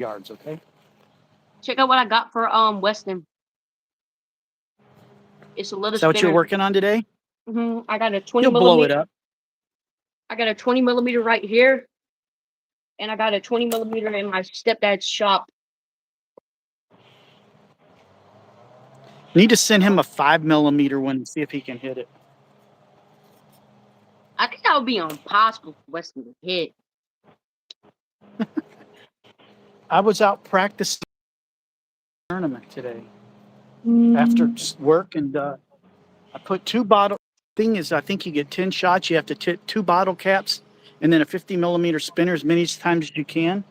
yards, okay? Check out what I got for Weston. It's a little Is that what you're spinner. working on today? I got a 20 He'll blow it millimeter. up. I got a 20 millimeter right here, and I got a 20 millimeter in my stepdad's shop. Need to send him a 5 millimeter one and see if he can hit it. I think that would be impossible for Weston to hit. I was out practicing tournament today after work, and I put two bottle. Thing is, I think you get 10 shots. You have to tip two bottle caps and then a 50 millimeter spinner as many times as you can.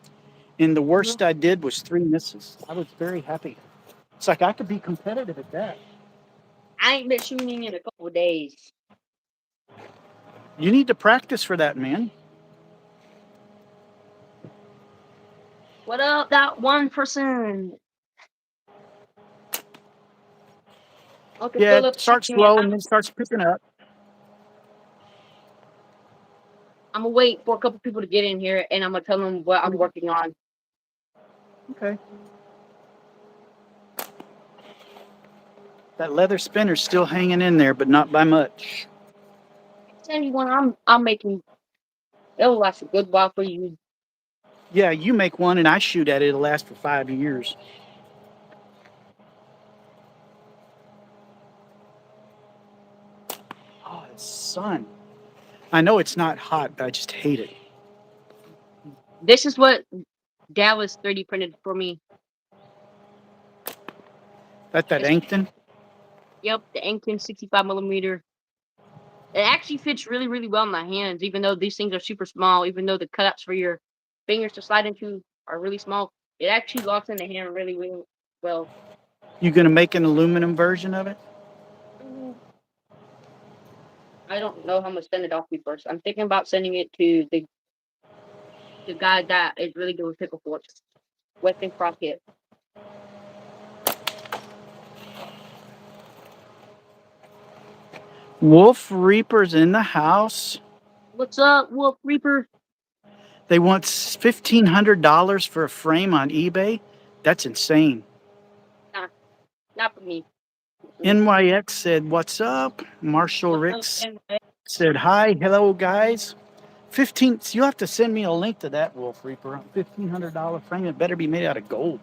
And the worst I did was 3 misses. I was very happy. It's like I could be competitive at that. I ain't been shooting in a couple of days. You need to practice for that, man. What up, that 1%? Okay, Yeah, Philip. it starts slow and then starts picking up. I'm gonna wait for a couple people to get in here, and I'm gonna tell them what I'm working on. Okay. That leather spinner's still hanging in there, but not by much. Tell you one I'm making. It'll last a good while for you. Yeah, you make one and I shoot at it. It'll last for 5 years. Oh, it's sun. I know it's not hot, but I just hate it. This is what Dallas 3D printed for me. That Ankton? Yep, the Ankton 65 millimeter. It actually fits really, really well in my hands, even though these things are super small, even though the cutouts for your fingers to slide into are really small. It actually locks in the hand really, really well. You gonna make an aluminum version of it? I don't know how I'm gonna send it off to first. I'm thinking about sending it to the guy that is really good with pickle forks, Weston Crockett. Wolf Reaper's in the house. What's up, Wolf Reaper? They want $1,500 for a frame on eBay. That's insane. Nah, not for me. NYX said, "What's up?" Marshall Ricks said, "Hi, hello, guys." 15. You'll have to send me a link to that Wolf Reaper. $1,500 frame. It better be made out of gold.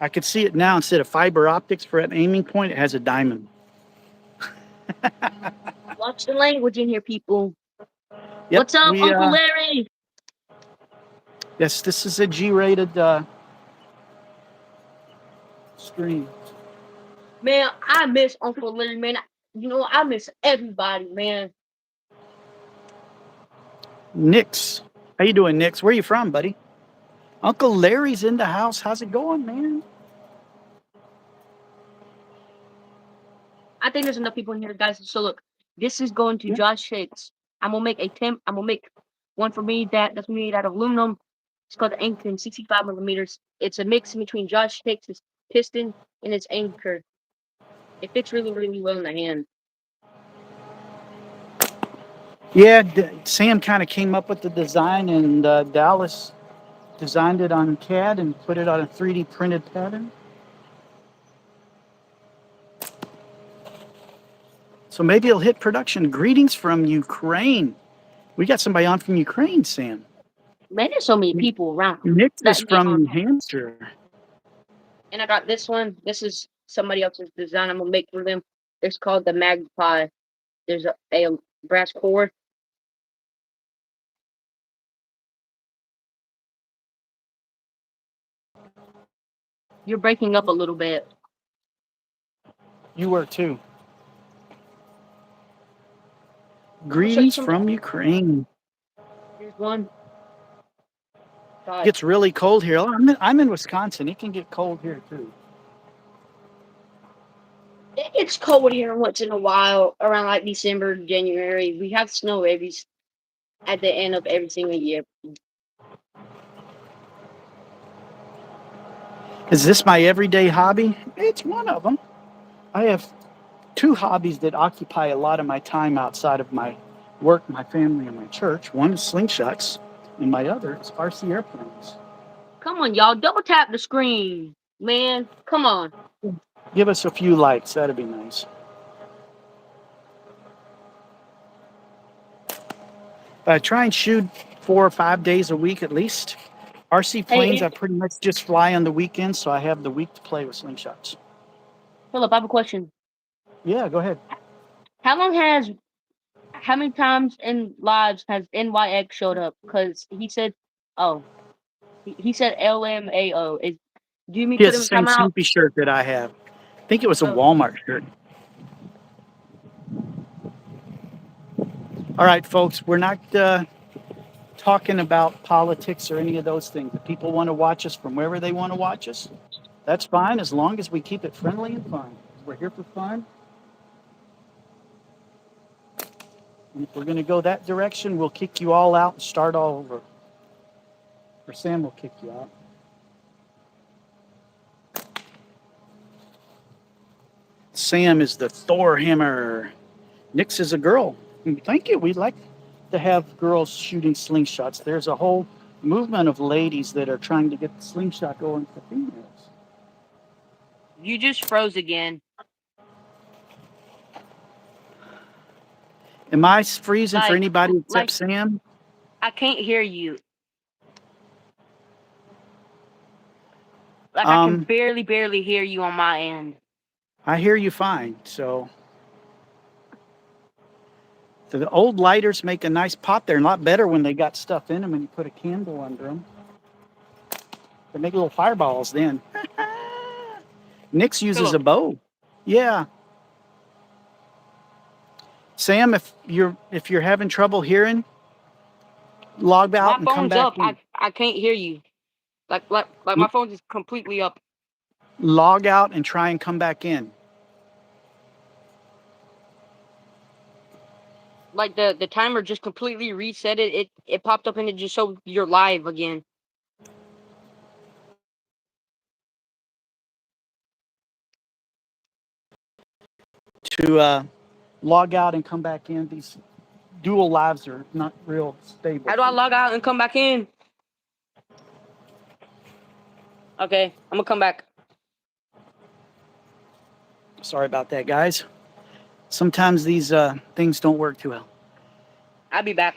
I could see it now. Instead of fiber optics for an aiming point, it has a diamond. Watch the language in here, people. Yep, What's up, Uncle Larry? Yes, this is a G-rated stream. Man, I miss Uncle Larry, man. I miss everybody, man. Nix. How you doing, Nix? Where you from, buddy? Uncle Larry's in the house. How's it going, man? I think there's enough people in here, guys. So look, this is going to Josh Shakes. I'm gonna make one for me that's made out of aluminum. It's called the Ankton 65 millimeters. It's a mix in between Josh Shakes' piston and its anchor. It fits really, really well in the hand. Yeah, Sam kind of came up with the design, and Dallas designed it on CAD and put it on a 3D printed pattern. So maybe it'll hit production. Greetings from Ukraine. We got somebody on from Ukraine, Sam. Man, there's so many people around. Nick is from New Hampshire. And I got this one. This is somebody else's design I'm going to make for them. It's called the Magpie. There's a brass core. You're breaking up a little bit. You were too. Greetings from Ukraine. Here's one. It gets really cold here. I'm in Wisconsin. It can get cold here too. It's cold here once in a while, around like December, January. We have snow at the end of every single year. Is this my everyday hobby? It's one of them. I have two hobbies that occupy a lot of my time outside of my work, my family, and my church. One is Slingshots, and my other is RC airplanes. Come on, y'all. Double tap the screen, man. Come on. Give us a few likes. That'd be nice. I try and shoot 4 or 5 days a week at least. RC planes, Hey, I pretty much just fly on the weekends, so I have the week to play with Slingshots. Philip, I have a question. Yeah, go ahead. How long has how many times in lives has NYX showed up? Because he said, oh, he said LMAO. Do you mean He put has the him in same timeout? Snoopy shirt that I have. I think it was a Oh, Walmart shirt. All right, folks, we're not talking about politics or any of those things. If people want to watch us from wherever they want to watch us, that's fine as long as we keep it friendly and fun. We're here for fun. And if we're going to go that direction, we'll kick you all out and start all over. Or Sam will kick you out. Sam is the Thor hammer. Nix is a girl. Thank you. We'd like to have girls shooting slingshots. There's a whole movement of ladies that are trying to get the slingshot going for females. you just froze again. Am I freezing for Like, anybody except like Sam? I can't hear you. Like I can Um, barely hear you on my end. I hear you fine. So the old lighters make a nice pop. They're a lot better when they got stuff in them and you put a candle under them. They make little fireballs then. Nix uses a Philip, bow. Yeah. Sam, if you're having trouble hearing, log my out and come phone's back up. in. I can't hear you. Like my phone is completely up. Log out and try and come back in. Like the timer just completely reset it. It popped up and it just showed you're live again. To log out and come back in. These dual lives are not real stable How do I for me. log out and come back in? Okay, I'm gonna come back. Sorry about that, guys. Sometimes these things don't work too well. I'll be back.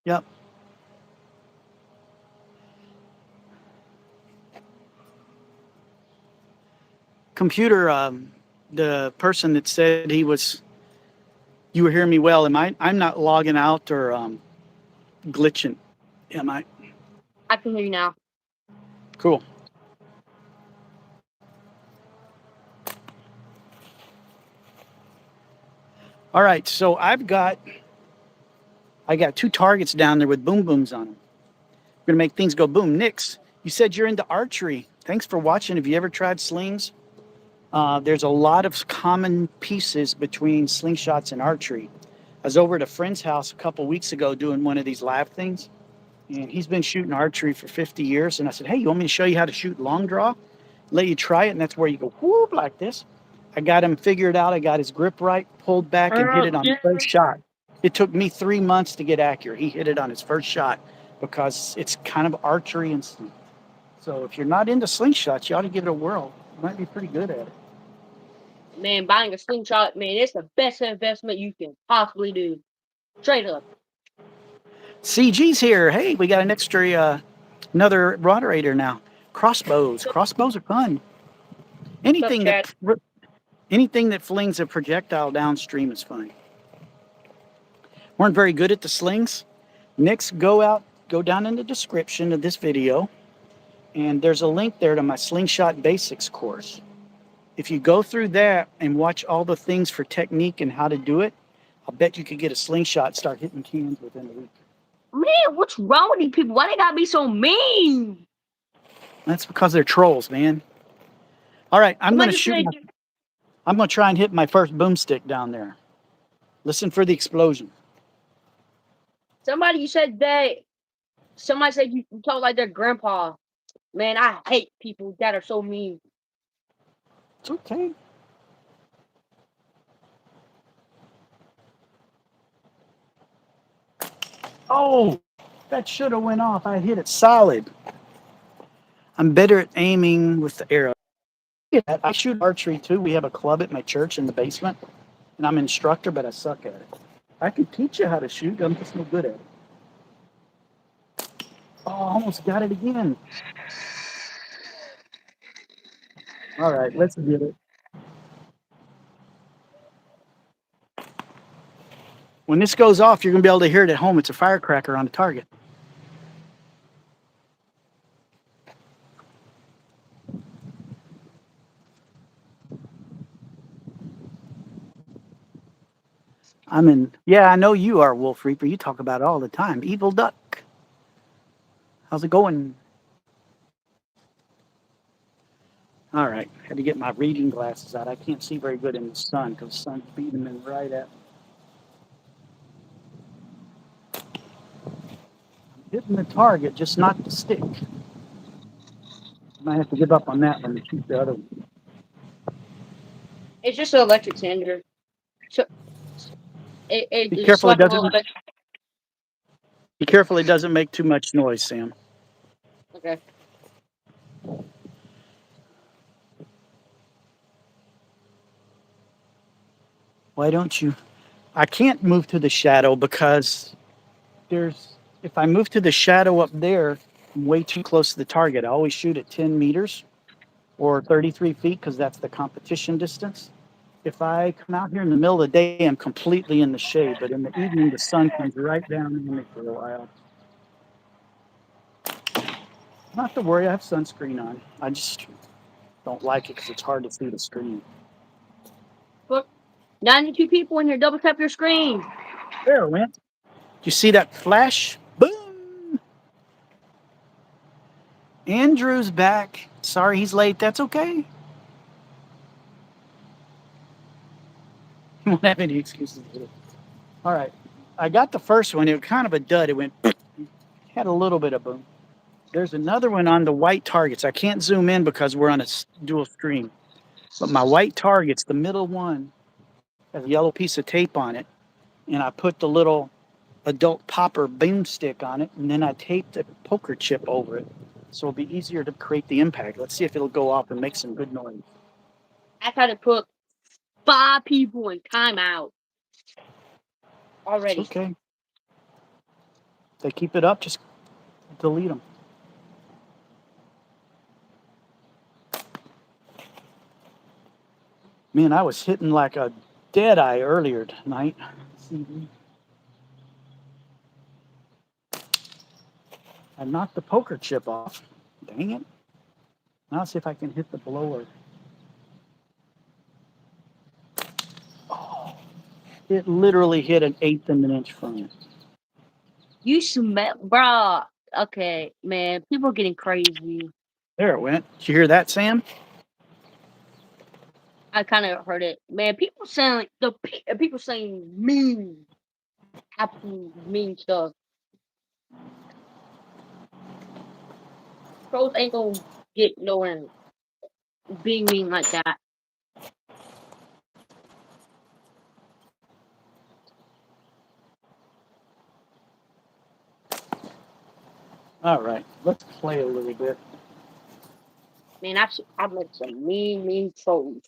Yep. Computer, the person that said you were hearing me well. I'm not logging out or glitching. Am I? I can hear you now. Cool. All right. So I got 2 targets down there with boom booms on them. We're gonna make things go boom. Nix, you said you're into archery. Thanks for watching. Have you ever tried slings? There's a lot of common pieces between slingshots and archery. I was over at a friend's house a couple weeks ago doing one of these live things, and he's been shooting archery for 50 years. And I said, hey, you want me to show you how to shoot long draw? Let you try it, and that's where you go whoop like this. I got him figured out. I got his grip right, pulled back, and hit it on the first shot. It took me 3 months to get accurate. He hit it on his first shot because it's kind of archery and sling. So if you're not into slingshots, you ought to give it a whirl. You might be pretty good at it. Man, buying a slingshot, man, it's the best investment you can possibly do. Straight up. CG's here. Hey, we got an extra, another moderator now. Crossbows. Crossbows are fun. What's up, Anything Chad? that anything that flings a projectile downstream is fun. Weren't very good at the slings. Next, go down in the description of this video, and there's a link there to my Slingshot Basics course. If you go through that and watch all the things for technique and how to do it, I'll bet you could get a slingshot and start hitting cans within a week. Man, what's wrong with these people? Why they gotta be so mean? That's because they're trolls, man. All right, I'm going to Somebody shoot. said I'm going to try and hit my first boomstick down there. Listen for the explosion. somebody said that somebody said you told like their grandpa. Man, I hate people that are so mean. It's okay. Oh, that should have went off. I hit it solid. I'm better at aiming with the arrow. Yeah, I shoot archery too. We have a club at my church in the basement, and I'm an instructor, but I suck at it. I can teach you how to shoot. I'm just no good at it. Oh, I almost got it again. All right, let's get it. When this goes off, you're going to be able to hear it at home. It's a firecracker on the target. Yeah, I know you are, Wolf Reaper. You talk about it all the time. Evil Duck. How's it going? All right, had to get my reading glasses out. I can't see very good in the sun because the sun's beating me right at me. Hitting the target, just not the stick. Might have to give up on that one and shoot the other one. It's just an electric sander. So Be it just careful it swipe a little doesn't. bit. Be careful it doesn't make too much noise, Sam. Okay. Why don't you? I can't move to the shadow because there's. If I move to the shadow up there, I'm way too close to the target. I always shoot at 10 meters or 33 feet because that's the competition distance. If I come out here in the middle of the day, I'm completely in the shade, but in the evening, the sun comes right down on me for a while. Not to worry, I have sunscreen on. I just don't like it because it's hard to see the screen. Look, 92 people in here. Double tap your screen. There it went. You see that flash? Boom! Andrew's back. Sorry he's late. That's okay. He won't have any excuses. All right. I got the first one. It was kind of a dud. It went, had a little bit of boom. There's another one on the white targets. I can't zoom in because we're on a dual screen. But my white targets, the middle one, has a yellow piece of tape on it. And I put the little adult popper boomstick on it. And then I taped a poker chip over it. So it'll be easier to create the impact. Let's see if it'll go off and make some good noise. I tried to put 5 people in timeout It's already. okay. If they keep it up, just delete them. Man, I was hitting like a dead eye earlier tonight. I knocked the poker chip off. Dang it. Now let's see if I can hit the blower. Oh, it literally hit an eighth of an inch from it. You smell, bruh. Okay, man. People are getting crazy. There it went. Did you hear that, Sam? I kind of heard it, man. People saying like people saying mean, absolute mean stuff. Pros ain't gonna get nowhere being mean like that. All right, let's play a little bit. Man, I've met some mean trolls.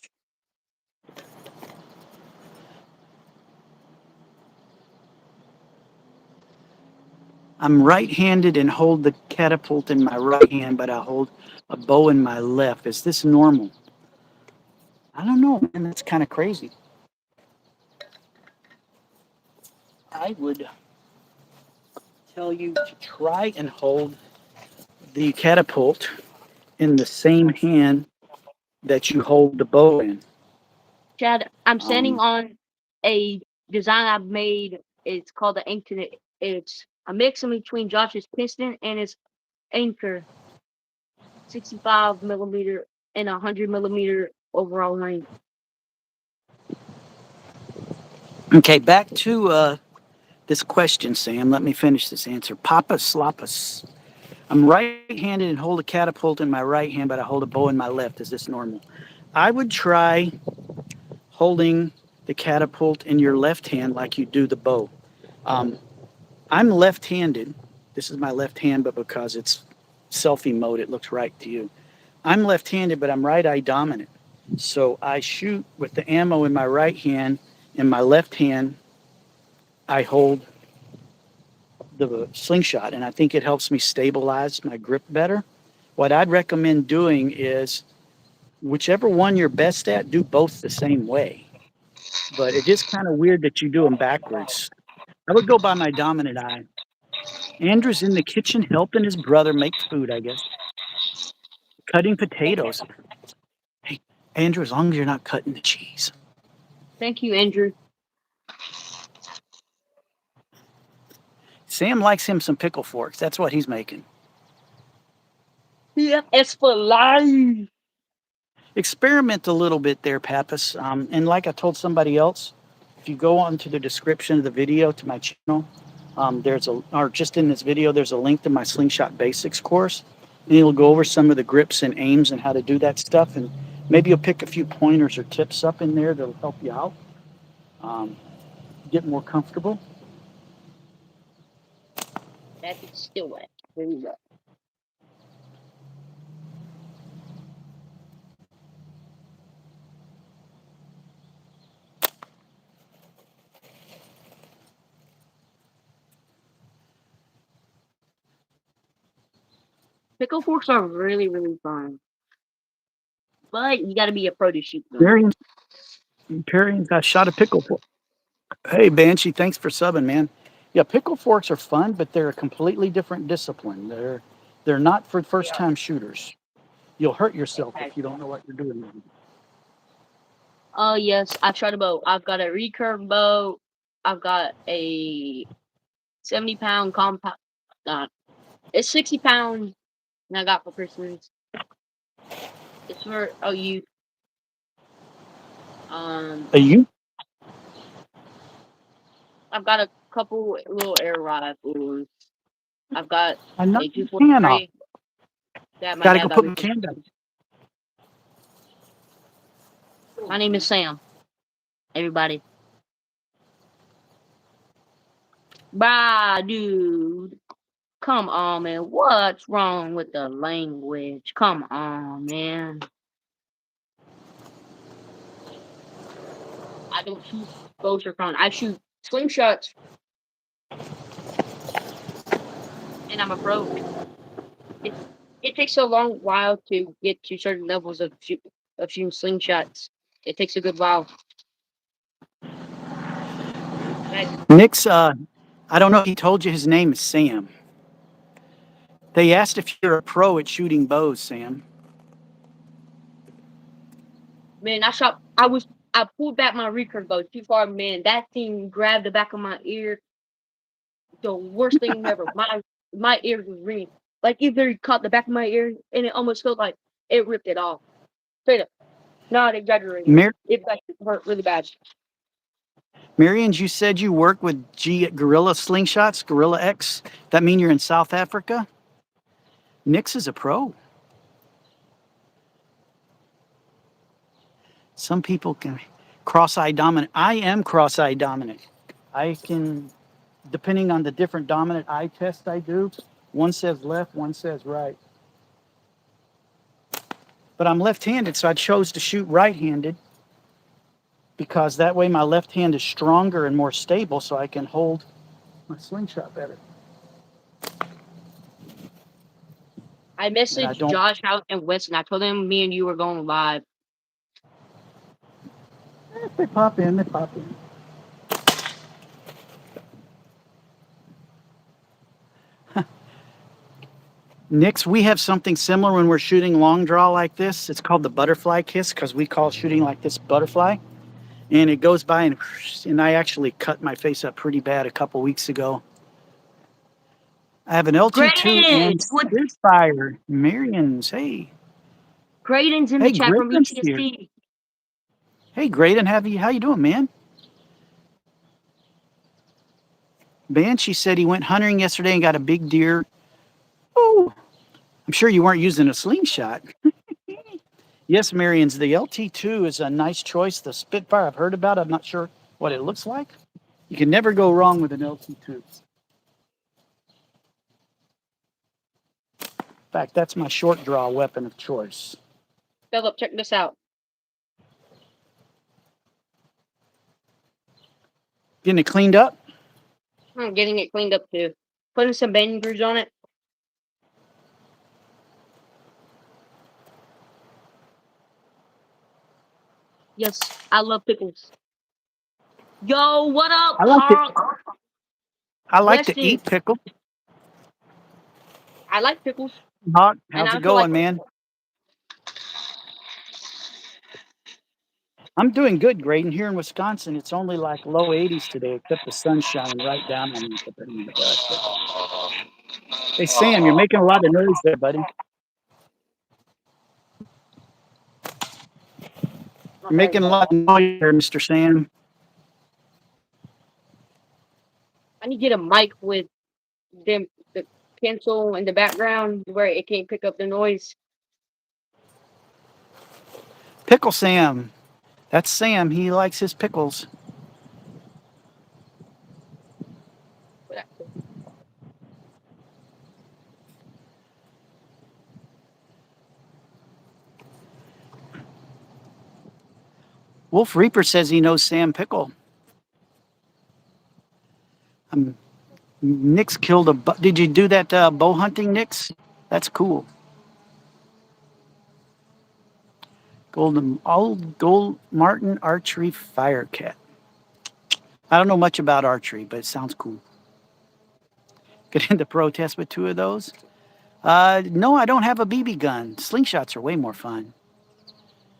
I'm right-handed and hold the catapult in my right hand, but I hold a bow in my left. Is this normal? I don't know, man. That's kind of crazy. I would tell you to try and hold the catapult in the same hand that you hold the bow in. Chad, I'm standing Um, on a design I've made. It's called the Anchor. It's a mix in between Josh's piston and his anchor, 65 millimeter and 100 millimeter overall length. okay, back to this question, Sam. Let me finish this answer. Papa Sloppus. I'm right-handed and hold a catapult in my right hand, but I hold a bow in my left. Is this normal? I would try holding the catapult in your left hand like you do the bow. Um, I'm left-handed. This is my left hand, but because it's selfie mode, it looks right to you. I'm left-handed, but I'm right eye dominant. So I shoot with the ammo in my right hand. In my left hand, I hold the slingshot, and I think it helps me stabilize my grip better. What I'd recommend doing is whichever one you're best at, do both the same way. But it is kind of weird that you do them backwards. I would go by my dominant eye. Andrew's in the kitchen helping his brother make food, I guess. Cutting potatoes. Hey, Andrew, as long as you're not cutting the cheese. Thank you, Andrew. Sam likes him some pickle forks. That's what he's making. Yeah, it's for life. Experiment a little bit there, Pappas. And like I told somebody else, if you go on to the description of the video to my channel, or just in this video, there's a link to my Slingshot Basics course. And it'll go over some of the grips and aims and how to do that stuff. And maybe you'll pick a few pointers or tips up in there that'll help you out. Get more comfortable. That is still wet. Very well. Pickle forks are really, really fun. But you gotta be a pro to shoot them. Perry's got shot a pickle fork. Hey, Banshee, thanks for subbing, man. Yeah, pickle forks are fun, but they're a completely different discipline. They're not for first-time shooters. You'll hurt yourself if you don't know what you're doing. Oh yes, I've tried a bow. I've got a recurve bow. I've got a 70-pound compound. It's 60 pounds. And I got for Christmas. It's for you. A you? I've got a couple little air rifles. I've got I a know you can. 243 that my Gotta dad go got put me my for can down. Christmas. My name is Sam. Everybody. Bah, dude. Come on, man. What's wrong with the language? Come on, man. I don't shoot bows for fun. I shoot slingshots, and I'm a pro. It takes a long while to get to certain levels of shooting slingshots. It takes a good while. Nick's, I don't know if he told you his name is Sam. They asked if you're a pro at shooting bows, Sam. Man, I pulled back my recurve bow too far, man. That thing grabbed the back of my ear. The worst thing ever. My ear was ringing. Like either it caught the back of my ear and it almost felt like it ripped it off. Straight up. Not exaggerating. It hurt really bad. Marians, you said you work with Gorilla Slingshots, Gorilla X. That mean you're in South Africa? Nix is a pro. Some people can cross-eye dominant. I am cross-eye dominant. I can, depending on the different dominant eye tests I do, one says left, one says right. But I'm left-handed, so I chose to shoot right-handed because that way my left hand is stronger and more stable, so I can hold my slingshot better. I messaged Josh out and Winston. I told them me and you were going live. They pop in, they pop in. Nix, we have something similar when we're shooting long draw like this. It's called the butterfly kiss because we call shooting like this butterfly. And it goes by and I actually cut my face up pretty bad a couple weeks ago. I have an LT2 and Spitfire. Marian's, hey. Graydon's in the chat from ETST. Hey, Graydon, how you doing, man? Banshee said he went hunting yesterday and got a big deer. Oh, I'm sure you weren't using a slingshot. Yes, Marian's, the LT2 is a nice choice. The Spitfire I've heard about, I'm not sure what it looks like. You can never go wrong with an LT2. In fact, that's my short draw weapon of choice. Philip, check this out. Getting it cleaned up? I'm getting it cleaned up too. Putting some bending grooves on it. Yes, I love pickles. Yo, what up, I like Carl? I like to Weston. eat pickle. I like pickles. Hawk, And how's I it feel like going, man? I'm doing good, Graydon. Here in Wisconsin, it's only like low 80s today, except the sun's shining right down on me. Hey, Sam, you're making a lot of noise there, buddy. You're making a lot of noise there, Mr. Sam. I need to get a mic with the pencil in the background where it can't pick up the noise. Pickle Sam. That's Sam. He likes his pickles. Wolf Reaper says he knows Sam Pickle. Nick's killed a. Did you do that bow hunting, Nick's? That's cool. Gold Martin Archery Firecat. I don't know much about archery, but it sounds cool. Get into protest with two of those? No, I don't have a BB gun. Slingshots are way more fun.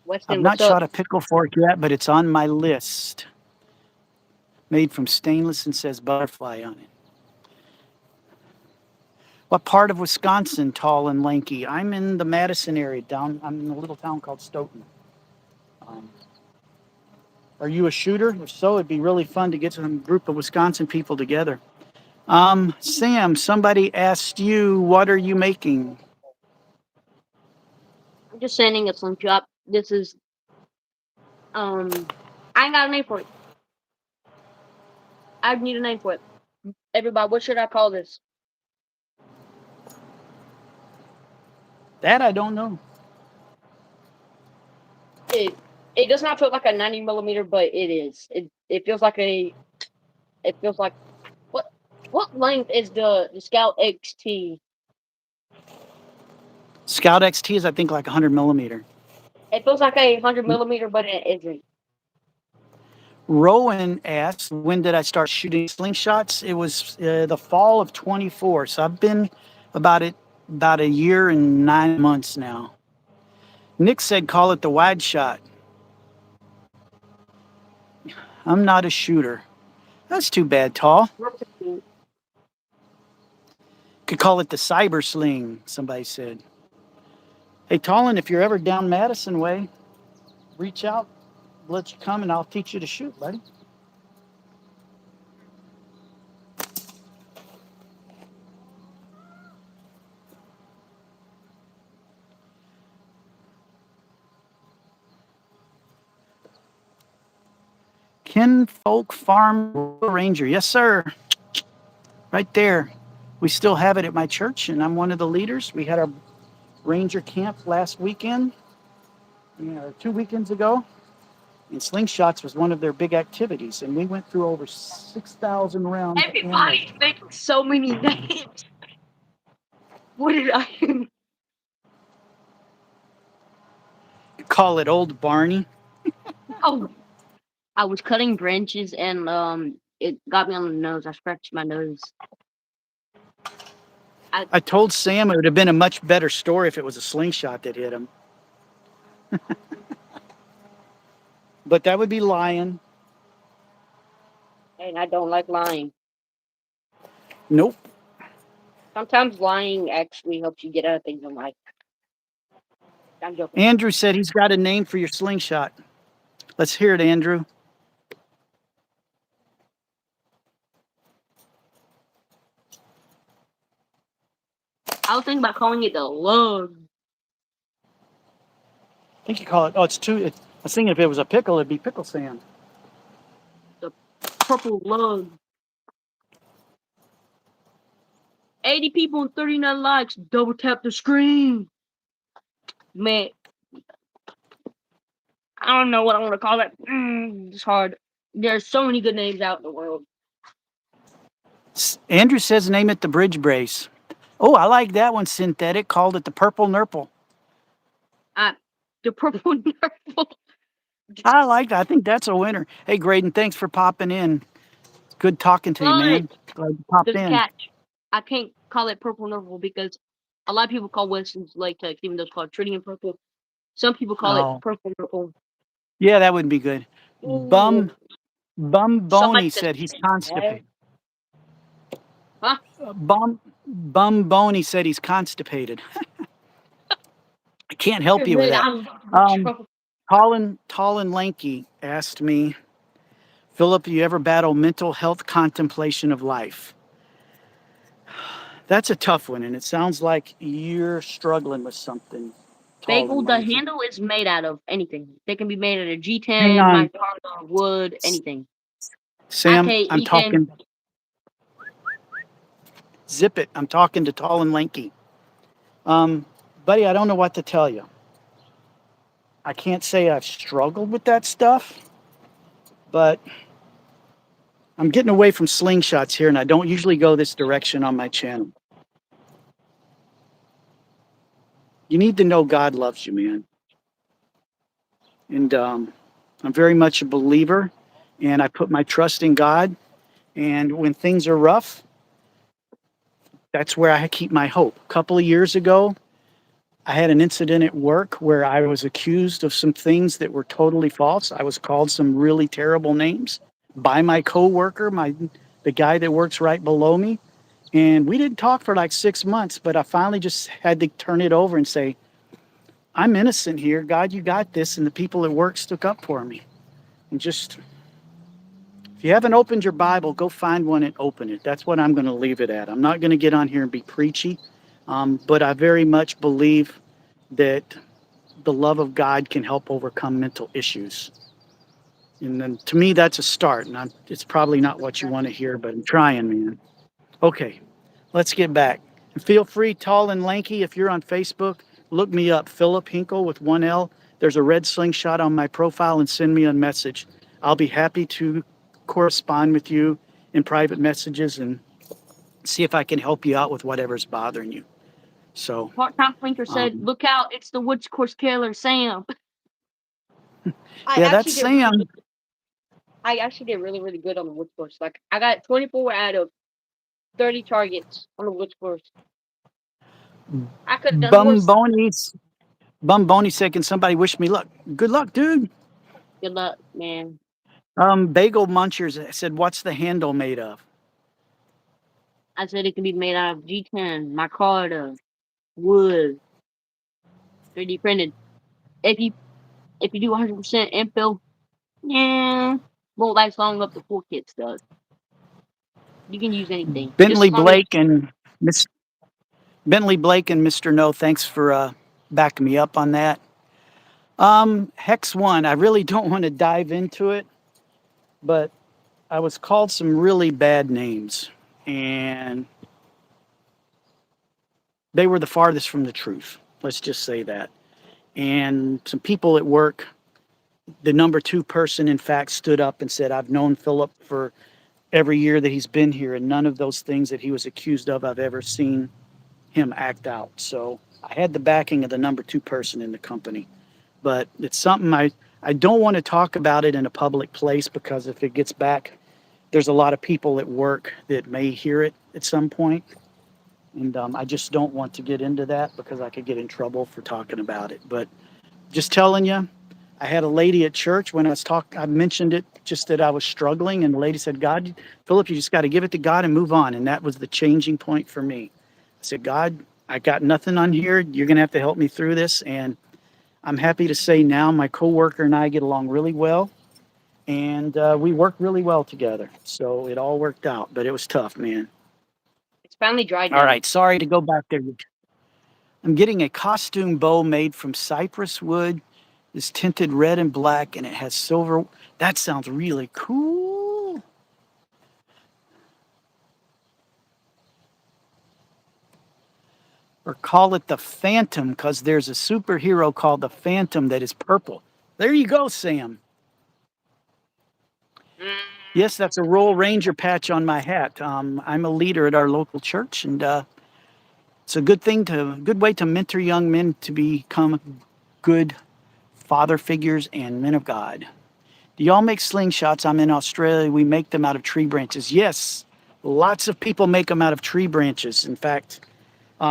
Weston, I've not what's up? shot a pickle fork yet, but it's on my list. Made from stainless and says butterfly on it. What part of Wisconsin, tall and lanky? I'm in the Madison area. I'm in a little town called Stoughton. Are you a shooter? If so, it'd be really fun to get some group of Wisconsin people together. Sam, somebody asked you, what are you making? I'm just sending a slingshot. This is I ain't got a name for it. I need a name for it. Everybody, what should I call this? That I don't know. It does not feel like a 90 millimeter, but it is. It feels like what length is the Scout XT? Scout XT is, I think, like 100 millimeter. It feels like a 100 millimeter, but it isn't. Rowan asked, when did I start shooting slingshots? It was the fall of 24. So I've been about a year and 9 months now. Nick said, call it the wide shot. I'm not a shooter. That's too bad, Tall. Could call it the cyber sling, somebody said. Hey, Tallin, if you're ever down Madison way, reach out, let you come, and I'll teach you to shoot, buddy. Kinfolk Farm Ranger. Yes, sir. Right there. We still have it at my church, and I'm one of the leaders. We had our Ranger camp last weekend, 2 weekends ago, and Slingshots was one of their big activities, and we went through over 6,000 rounds. Everybody's making so many names. What did I do? Call it Old Barney. Oh, I was cutting branches and it got me on the nose. I scratched my nose. I told Sam it would have been a much better story if it was a slingshot that hit him. But that would be lying. And I don't like lying. Nope. Sometimes lying actually helps you get out of things in life. I'm joking. Andrew said he's got a name for your slingshot. Let's hear it, Andrew. I was thinking about calling it the lug. I think you call it, I was thinking if it was a pickle, it'd be Pickle Sam. The purple lug. 80 people and 39 likes. Double tap the screen. Man, I don't know what I want to call it. It's hard. There's so many good names out in the world. Andrew says name it the bridge brace. Oh, I like that one. Synthetic called it the purple nurple. The purple nurple. I like that. I think that's a winner. Hey, Graydon, thanks for popping in. Good talking to you, man. Glad you popped There's a in. catch. I can't call it purple nurple because a lot of people call Winston's latex, even though it's called tritium purple. Some people call it purple nurple. Yeah, that wouldn't be good. Bum Boney Somebody said he's constipated. Huh? Bum Boney said he's constipated. I can't help you with that. Tall and Lanky asked me, Philip, you ever battle mental health contemplation of life? That's a tough one, and it sounds like you're struggling with something. Bagel, the handle is made out of anything. They can be made out of Hang G10, on. my wood, anything. Sam, Okay, I'm Ethan. talking. Zip it. I'm talking to Tall and Lanky. Buddy, I don't know what to tell you. I can't say I've struggled with that stuff, but I'm getting away from slingshots here, and I don't usually go this direction on my channel. You need to know God loves you, man. And I'm very much a believer, and I put my trust in God. And when things are rough, that's where I keep my hope. A couple of years ago, I had an incident at work where I was accused of some things that were totally false. I was called some really terrible names by my coworker, the guy that works right below me. And we didn't talk for like 6 months, but I finally just had to turn it over and say, I'm innocent here. God, you got this. And the people at work stuck up for me. And just, if you haven't opened your Bible, go find one and open it. That's what I'm going to leave it at. I'm not going to get on here and be preachy, but I very much believe that the love of God can help overcome mental issues. And then to me, that's a start. And it's probably not what you want to hear, but I'm trying, man. Okay, let's get back. And feel free, Tall and Lanky, if you're on Facebook, look me up, Philip Hinkle with 1L. There's a red slingshot on my profile and send me a message. I'll be happy to correspond with you in private messages and see if I can help you out with whatever's bothering you. So, Part-time Flinker said, look out, it's the Woods Course Killer, Sam. Yeah, that's Sam. I actually did really, really good on the Woods Course. Like, I got 24 out of 30 targets on the Woods Course. I could have done worse. Bum Boney said, can somebody wish me luck? Good luck, dude. Good luck, man. Bagel Munchers said, what's the handle made of? I said it can be made out of G10, micarta, wood, 3D printed. If you do 100% infill, yeah, won't last long up to 4 kits does. You can use anything. Bentley Blake and Mr. No, thanks for backing me up on that. Hex 1, I really don't want to dive into it, but I was called some really bad names, and they were the farthest from the truth. Let's just say that. And some people at work, the number 2 person, in fact, stood up and said, I've known Philip for every year that he's been here, and none of those things that he was accused of I've ever seen him act out. So I had the backing of the number 2 person in the company. But it's something I don't want to talk about it in a public place, because if it gets back, there's a lot of people at work that may hear it at some point. And I just don't want to get into that because I could get in trouble for talking about it. But just telling you, I had a lady at church when I mentioned it, just that I was struggling. And the lady said, Philip, you just got to give it to God and move on. And that was the changing point for me. I said, God, I got nothing on here. You're going to have to help me through this. And I'm happy to say now my coworker and I get along really well. And we work really well together. So it all worked out. But it was tough, man. It's finally dried now. All right. Sorry to go back there. I'm getting a costume bow made from cypress wood. It's tinted red and black, and it has silver. That sounds really cool. or call it the Phantom because there's a superhero called the Phantom that is purple. There you go, Sam. Mm, Yes, that's a Royal Ranger patch on my hat. I'm a leader at our local church, and it's a good way to mentor young men to become good father figures and men of God. Do y'all make slingshots? I'm in Australia. We make them out of tree branches. Yes, lots of people make them out of tree branches. In fact,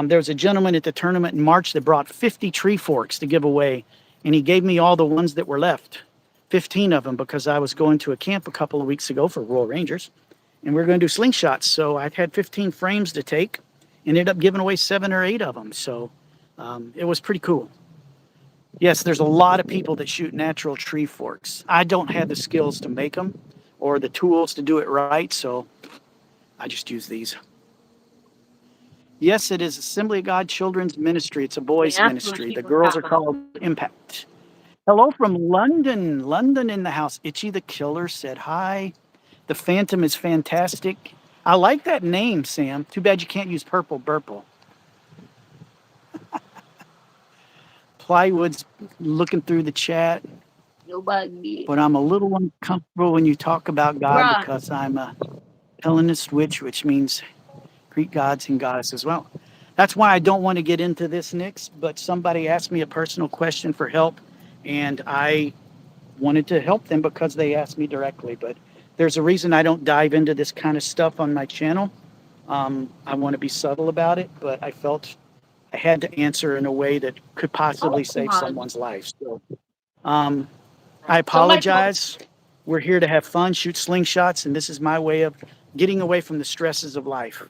there was a gentleman at the tournament in March that brought 50 tree forks to give away, and he gave me all the ones that were left, 15 of them, because I was going to a camp a couple of weeks ago for Royal Rangers, and we are going to do slingshots. So I had 15 frames to take, and ended up giving away 7 or 8 of them. So it was pretty cool. Yes, there's a lot of people that shoot natural tree forks. I don't have the skills to make them or the tools to do it right, so I just use these. Yes, it is Assembly of God Children's Ministry. It's a man, boys' that's too much ministry. The people to girls talk are about. called Impact. Hello from London. London in the house. Itchy the Killer said hi. The Phantom is fantastic. I like that name, Sam. Too bad you can't use Purple Burple. Plywood's looking through the chat, Nobody, but I'm a little uncomfortable when you talk about God bruh. because I'm a Hellenist witch, which means Greek gods and goddesses. Well, that's why I don't want to get into this, Nix, but somebody asked me a personal question for help, and I wanted to help them because they asked me directly. But there's a reason I don't dive into this kind of stuff on my channel. I want to be subtle about it, but I felt I had to answer in a way that could Oh possibly save my! someone's life. So um, I Somebody called. apologize. We're here to have fun, shoot slingshots, and this is my way of getting away from the stresses of life.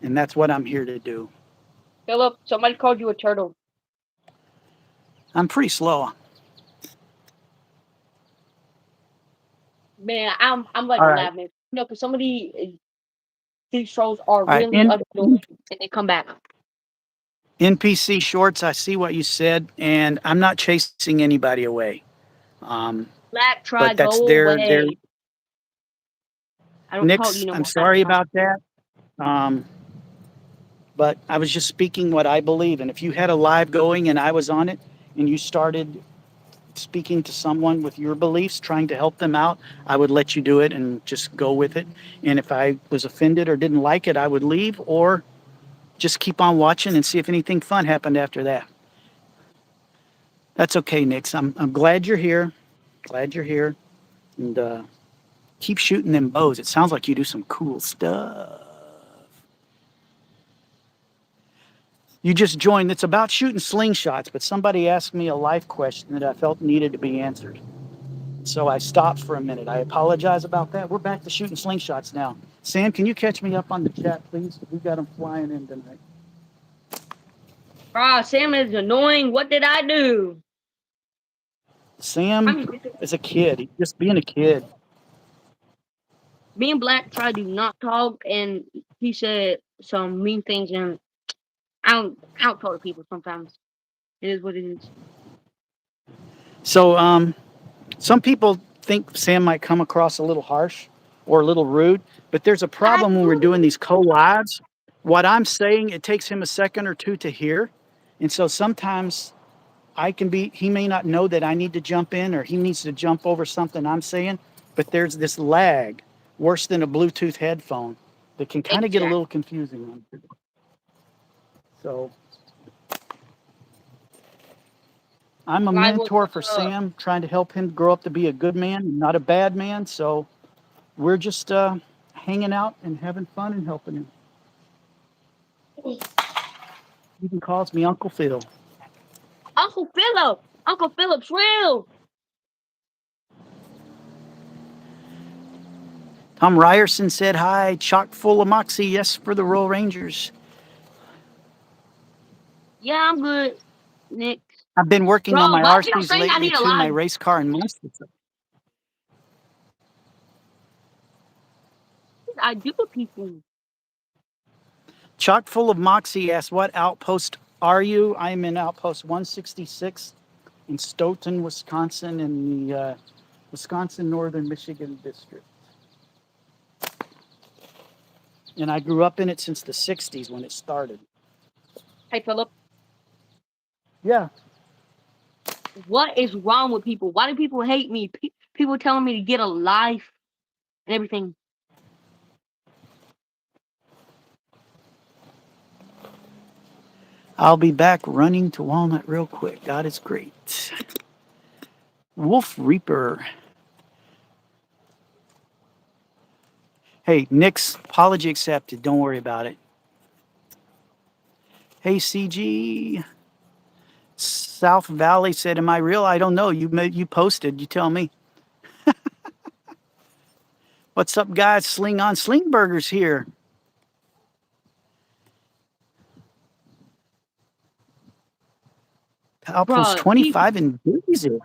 And that's what I'm here to do. Philip, somebody called you a turtle. I'm pretty slow. Man, I'm like All right. laughing. Because some of these trolls are All right. really annoying, and they come back. NPC Shorts, I see what you said, and I'm not chasing anybody away. Um, Black, try but that's go their away. I don't talk to you Nix. no I'm more. sorry about that. Um, but I was just speaking what I believe. And if you had a live going and I was on it and you started speaking to someone with your beliefs, trying to help them out, I would let you do it and just go with it. And if I was offended or didn't like it, I would leave or just keep on watching and see if anything fun happened after that. That's okay, Nix. I'm glad you're here. Glad you're here. And keep shooting them bows. It sounds like you do some cool stuff. You just joined. It's about shooting slingshots, but somebody asked me a life question that I felt needed to be answered. So I stopped for a minute. I apologize about that. We're back to shooting slingshots now. Sam, can you catch me up on the chat, please? We got them flying in tonight. Sam is annoying. What did I do? I Sam mean, is a kid. He's just being a kid. me and Black tried to not talk, and he said some mean things, and I don't talk to people sometimes. It is what it is. So some people think Sam might come across a little harsh or a little rude, but there's a I problem when we're doing these collabs. What I'm saying, it takes him a second or two to hear. And so sometimes he may not know that I need to jump in or he needs to jump over something I'm saying, but there's this lag worse than a Bluetooth headphone that can kind of get a exactly. little confusing. So I'm a I will. mentor for Sam, trying to help him grow up to be a good man, not a bad man. So we're just hanging out and having fun and helping him. He can call me Uncle Phil. Uncle Philip. Uncle Philip's real. Tom Ryerson said hi. Chock full of moxie. Yes, for the Royal Rangers. Yeah, I'm good, Nick. I've been working on Bro, my why keep RCs saying I lately need a too, my line? race car and monster. I do to people. Chock full of moxie asked, what outpost are you? I'm in outpost 166 in Stoughton, Wisconsin, in the Wisconsin Northern Michigan district. And I grew up in it since the 60s when it started. Hey, Philip, Yeah. what is wrong with people? Why do people hate me? People telling me to get a life and everything. I'll be back running to Walnut real quick. God is great. Wolf Reaper. Hey, Nick's apology accepted. Don't worry about it. Hey, CG. South Valley said, "Am I real? I don't know. You posted. You tell me." What's up, guys? Sling Burgers here. Palples Bruh, people, 25 and Diesel.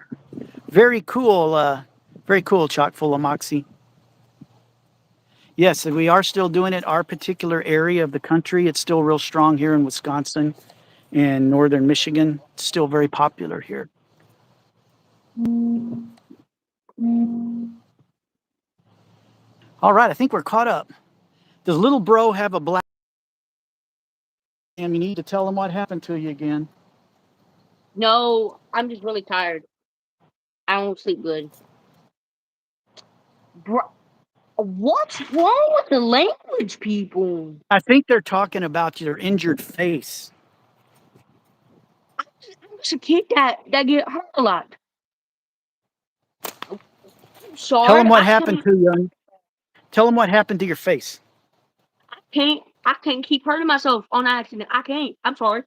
Very cool. Very cool. Chock full of moxie. Yes, we are still doing it. Our particular area of the country, it's still real strong here in Wisconsin and northern Michigan. It's still very popular here. All right, I think we're caught up. Does little bro have a black? And you need to tell him what happened to you again. no, I'm just really tired. I don't sleep good. Bruh, what's wrong with the language, people? I think they're talking about your injured face. I'm just a kid that get hurt a lot. I'm Tell sorry, him what happened to you. Tell him what happened to your face. I can't keep hurting myself on accident. I can't. I'm sorry.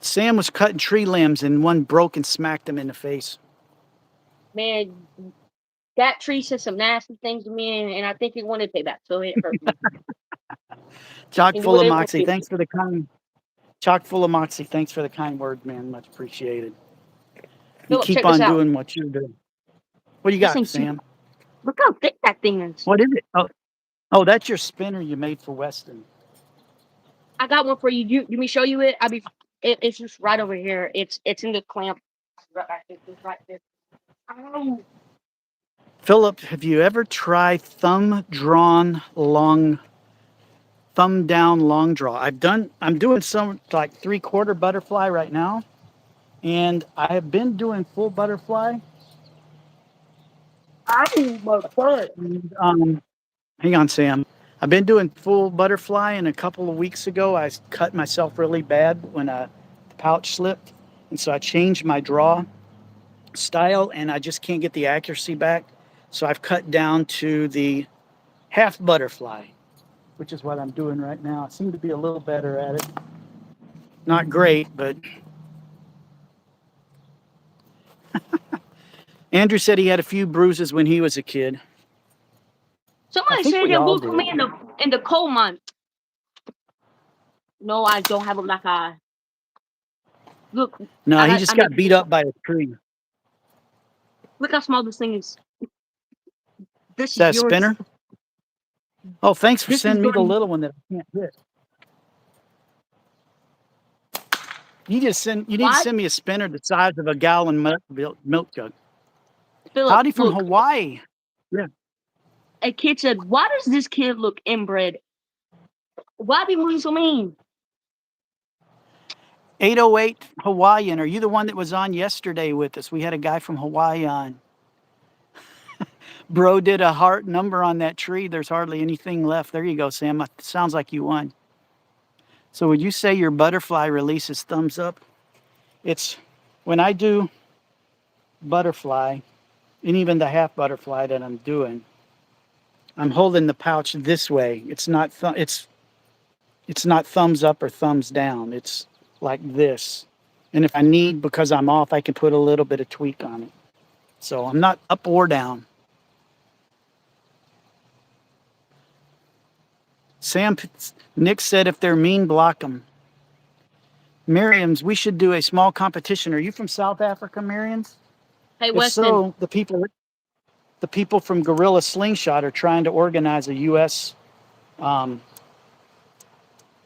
Sam was cutting tree limbs and one broke and smacked him in the face. Man, that tree said some nasty things to me, and I think it wanted payback, so it hurt me. Chock And do full of whatever it moxie. did. Thanks for the kind. Chock full of moxie. Thanks for the kind word, man. Much appreciated. You Philip, keep check this on out. doing what you're doing. What do you This got, thing's too. Sam? Look how thick that thing is. What is it? Oh, that's your spinner you made for Weston. I got one for you. You me show you it? It's just right over here. It's in the clamp. Right back there. It's right there. Ow. Philip, have you ever tried thumb down long draw? I'm doing some like 3/4 butterfly right now. And I have been doing full butterfly. Ow, my butt. And, hang on, Sam. I've been doing full butterfly, and a couple of weeks ago, I cut myself really bad when the pouch slipped. And so I changed my draw style, and I just can't get the accuracy back. So I've cut down to the half butterfly, which is what I'm doing right now. I seem to be a little better at it. Not great, but Andrew said he had a few bruises when he was a kid. I Somebody think said we they'll all look for did. me in the coal mine. No, I don't have a black eye. Look, No, he I just made got beat up by a tree. look how small this thing is. This Is is that a yours. spinner? Oh, thanks for This is sending me the yours. little one that I can't hit. You need to Why, send me a spinner the size of a gallon milk jug. Philip? Howdy from Look, Hawaii. Yeah. a kid said, "Why does this kid look inbred? Why be moving so mean?" 808 Hawaiian. Are you the one that was on yesterday with us? We had a guy from Hawaii on. Bro did a heart number on that tree. There's hardly anything left. There you go, Sam. Sounds like you won. So would you say your butterfly releases thumbs up? It's when I do butterfly, and even the half butterfly that I'm doing, I'm holding the pouch this way. It's not thumbs up or thumbs down. It's like this. And if I need, because I'm off, I can put a little bit of tweak on it. So I'm not up or down. Sam, Nick said if they're mean, block them. Miriam's, we should do a small competition. Are you from South Africa, Miriam's? Hey, If Weston. so, the people from Gorilla Slingshot are trying to organize a U.S. Um,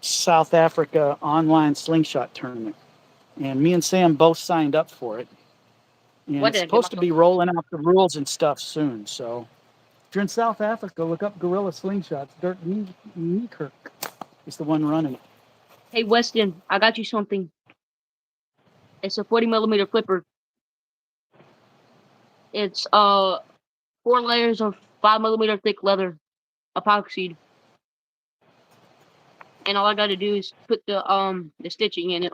South Africa online slingshot tournament. And me and Sam both signed up for it. And What it's did I get supposed to myself? be rolling out the rules and stuff soon. So if you're in South Africa, look up Gorilla Slingshots. Dirk Meekirk. is the one running it. Hey, Weston, I got you something. It's a 40mm flipper. It's 4 layers of 5mm thick leather, epoxied, and all I got to do is put the stitching in it.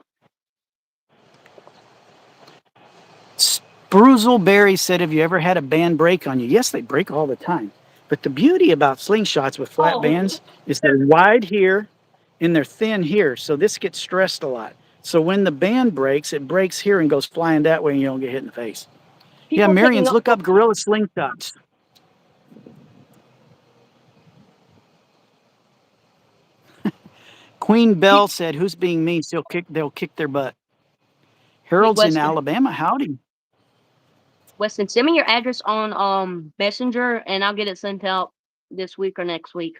Spruzelberry said, "Have you ever had a band break on you?" Yes, they break all the time. But the beauty about slingshots with flat bands is they're wide here and they're thin here. So this gets stressed a lot. So when the band breaks, it breaks here and goes flying that way and you don't get hit in the face. People Yeah, picking Marian's, look up Gorilla Slingshots. Queen Bell said, "Who's being mean? They'll kick their butt." Hey, Harold's in Alabama. Howdy. Weston, send me your address on Messenger, and I'll get it sent out this week or next week.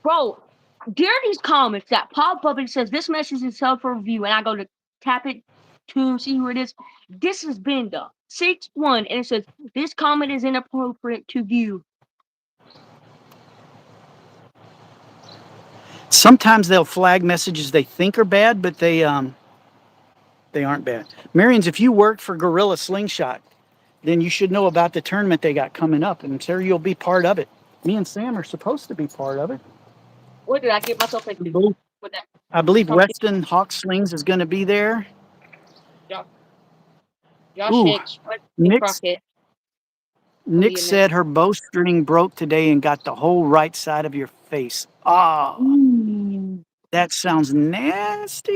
Bro, there are these comments that pop up and says this message is held for review, and I go to tap it to see who it is. This has been the 6-1, and it says this comment is inappropriate to view. Sometimes they'll flag messages they think are bad, but they aren't bad. Marian's, if you work for Gorilla Slingshot, then you should know about the tournament they got coming up, and sure, you'll be part of it. Me and Sam are supposed to be part of it. What did I get myself into with that? I believe Weston Hawk Slings is going to be there. Josh Hicks, Nick said her bowstring broke today and got the whole right side of your face. Oh, that sounds nasty.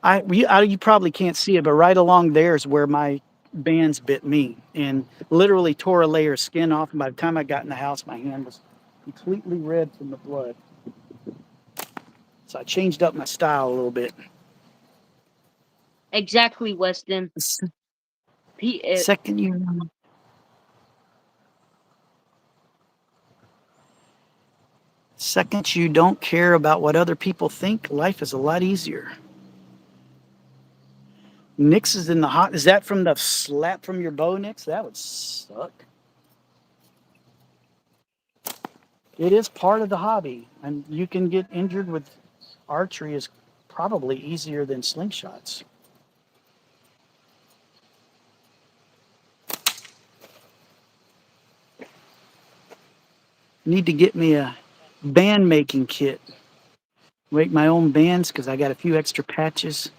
You probably can't see it, but right along there is where my bands bit me and literally tore a layer of skin off. And by the time I got in the house, my hand was completely red from the blood. So I changed up my style a little bit. Exactly, Weston. Second you don't care about what other people think, life is a lot easier. Nix is in the hot. Is that from the slap from your bow, Nix? That would suck. It is part of the hobby, and you can get injured with archery is probably easier than slingshots. Need to get me a band making kit. Make my own bands because I got a few extra pouches.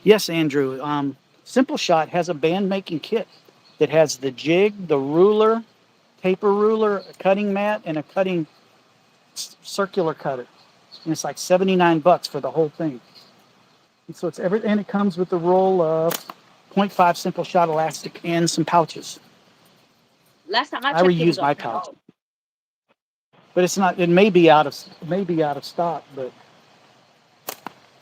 Yes, Andrew. Simpleshot has a band making kit that has the jig, the ruler, taper ruler, a cutting mat, and a cutting circular cutter. And it's like $79 for the whole thing. And so it's everything. And it comes with a roll of 0.5 Simpleshot elastic and some pouches. Last time I reuse my pouch. But it's not. It may be out of stock. But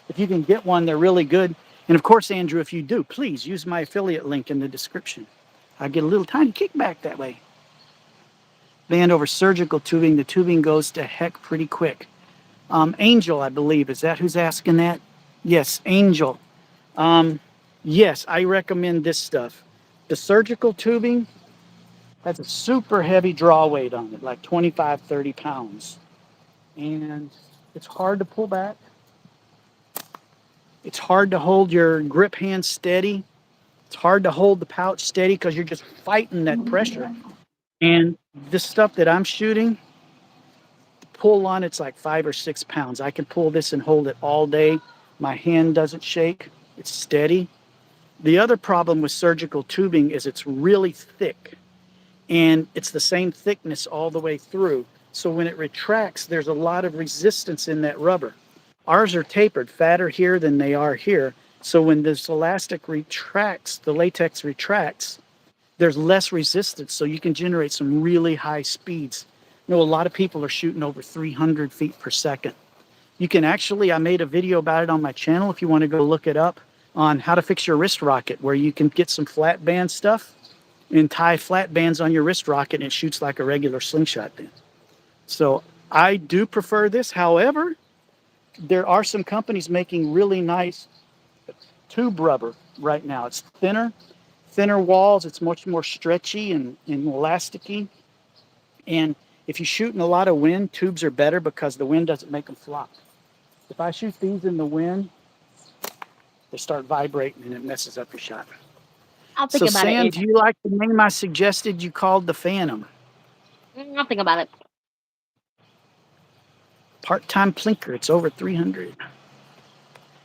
if you can get one, they're really good. And of course, Andrew, if you do, please use my affiliate link in the description. I get a little tiny kickback that way. Band over surgical tubing. The tubing goes to heck pretty quick. Angel, I believe, is that who's asking that? Yes, Angel. Yes, I recommend this stuff. The surgical tubing has a super heavy draw weight on it, like 25, 30 pounds. And it's hard to pull back. It's hard to hold your grip hand steady. It's hard to hold the pouch steady because you're just fighting that pressure. And this stuff that I'm shooting, the pull on it's like 5 or 6 pounds. I can pull this and hold it all day. My hand doesn't shake. It's steady. The other problem with surgical tubing is it's really thick. And it's the same thickness all the way through. So when it retracts, there's a lot of resistance in that rubber. Ours are tapered, fatter here than they are here. So when this elastic retracts, the latex retracts, there's less resistance. So you can generate some really high speeds. You know, a lot of people are shooting over 300 feet per second. You can actually, I made a video about it on my channel if you want to go look it up, on how to fix your wrist rocket, where you can get some flat band stuff and tie flat bands on your wrist rocket and it shoots like a regular slingshot band. So I do prefer this. However, there are some companies making really nice tube rubber right now. It's thinner, thinner walls. It's much more stretchy and elasticy. And if you shoot in a lot of wind, tubes are better because the wind doesn't make them flop. If I shoot these in the wind, they start vibrating and it messes up your shot. I'll think So about Sam, it. do you like the name I suggested you called the Phantom? I'll think about it. Part-time plinker. It's over 300.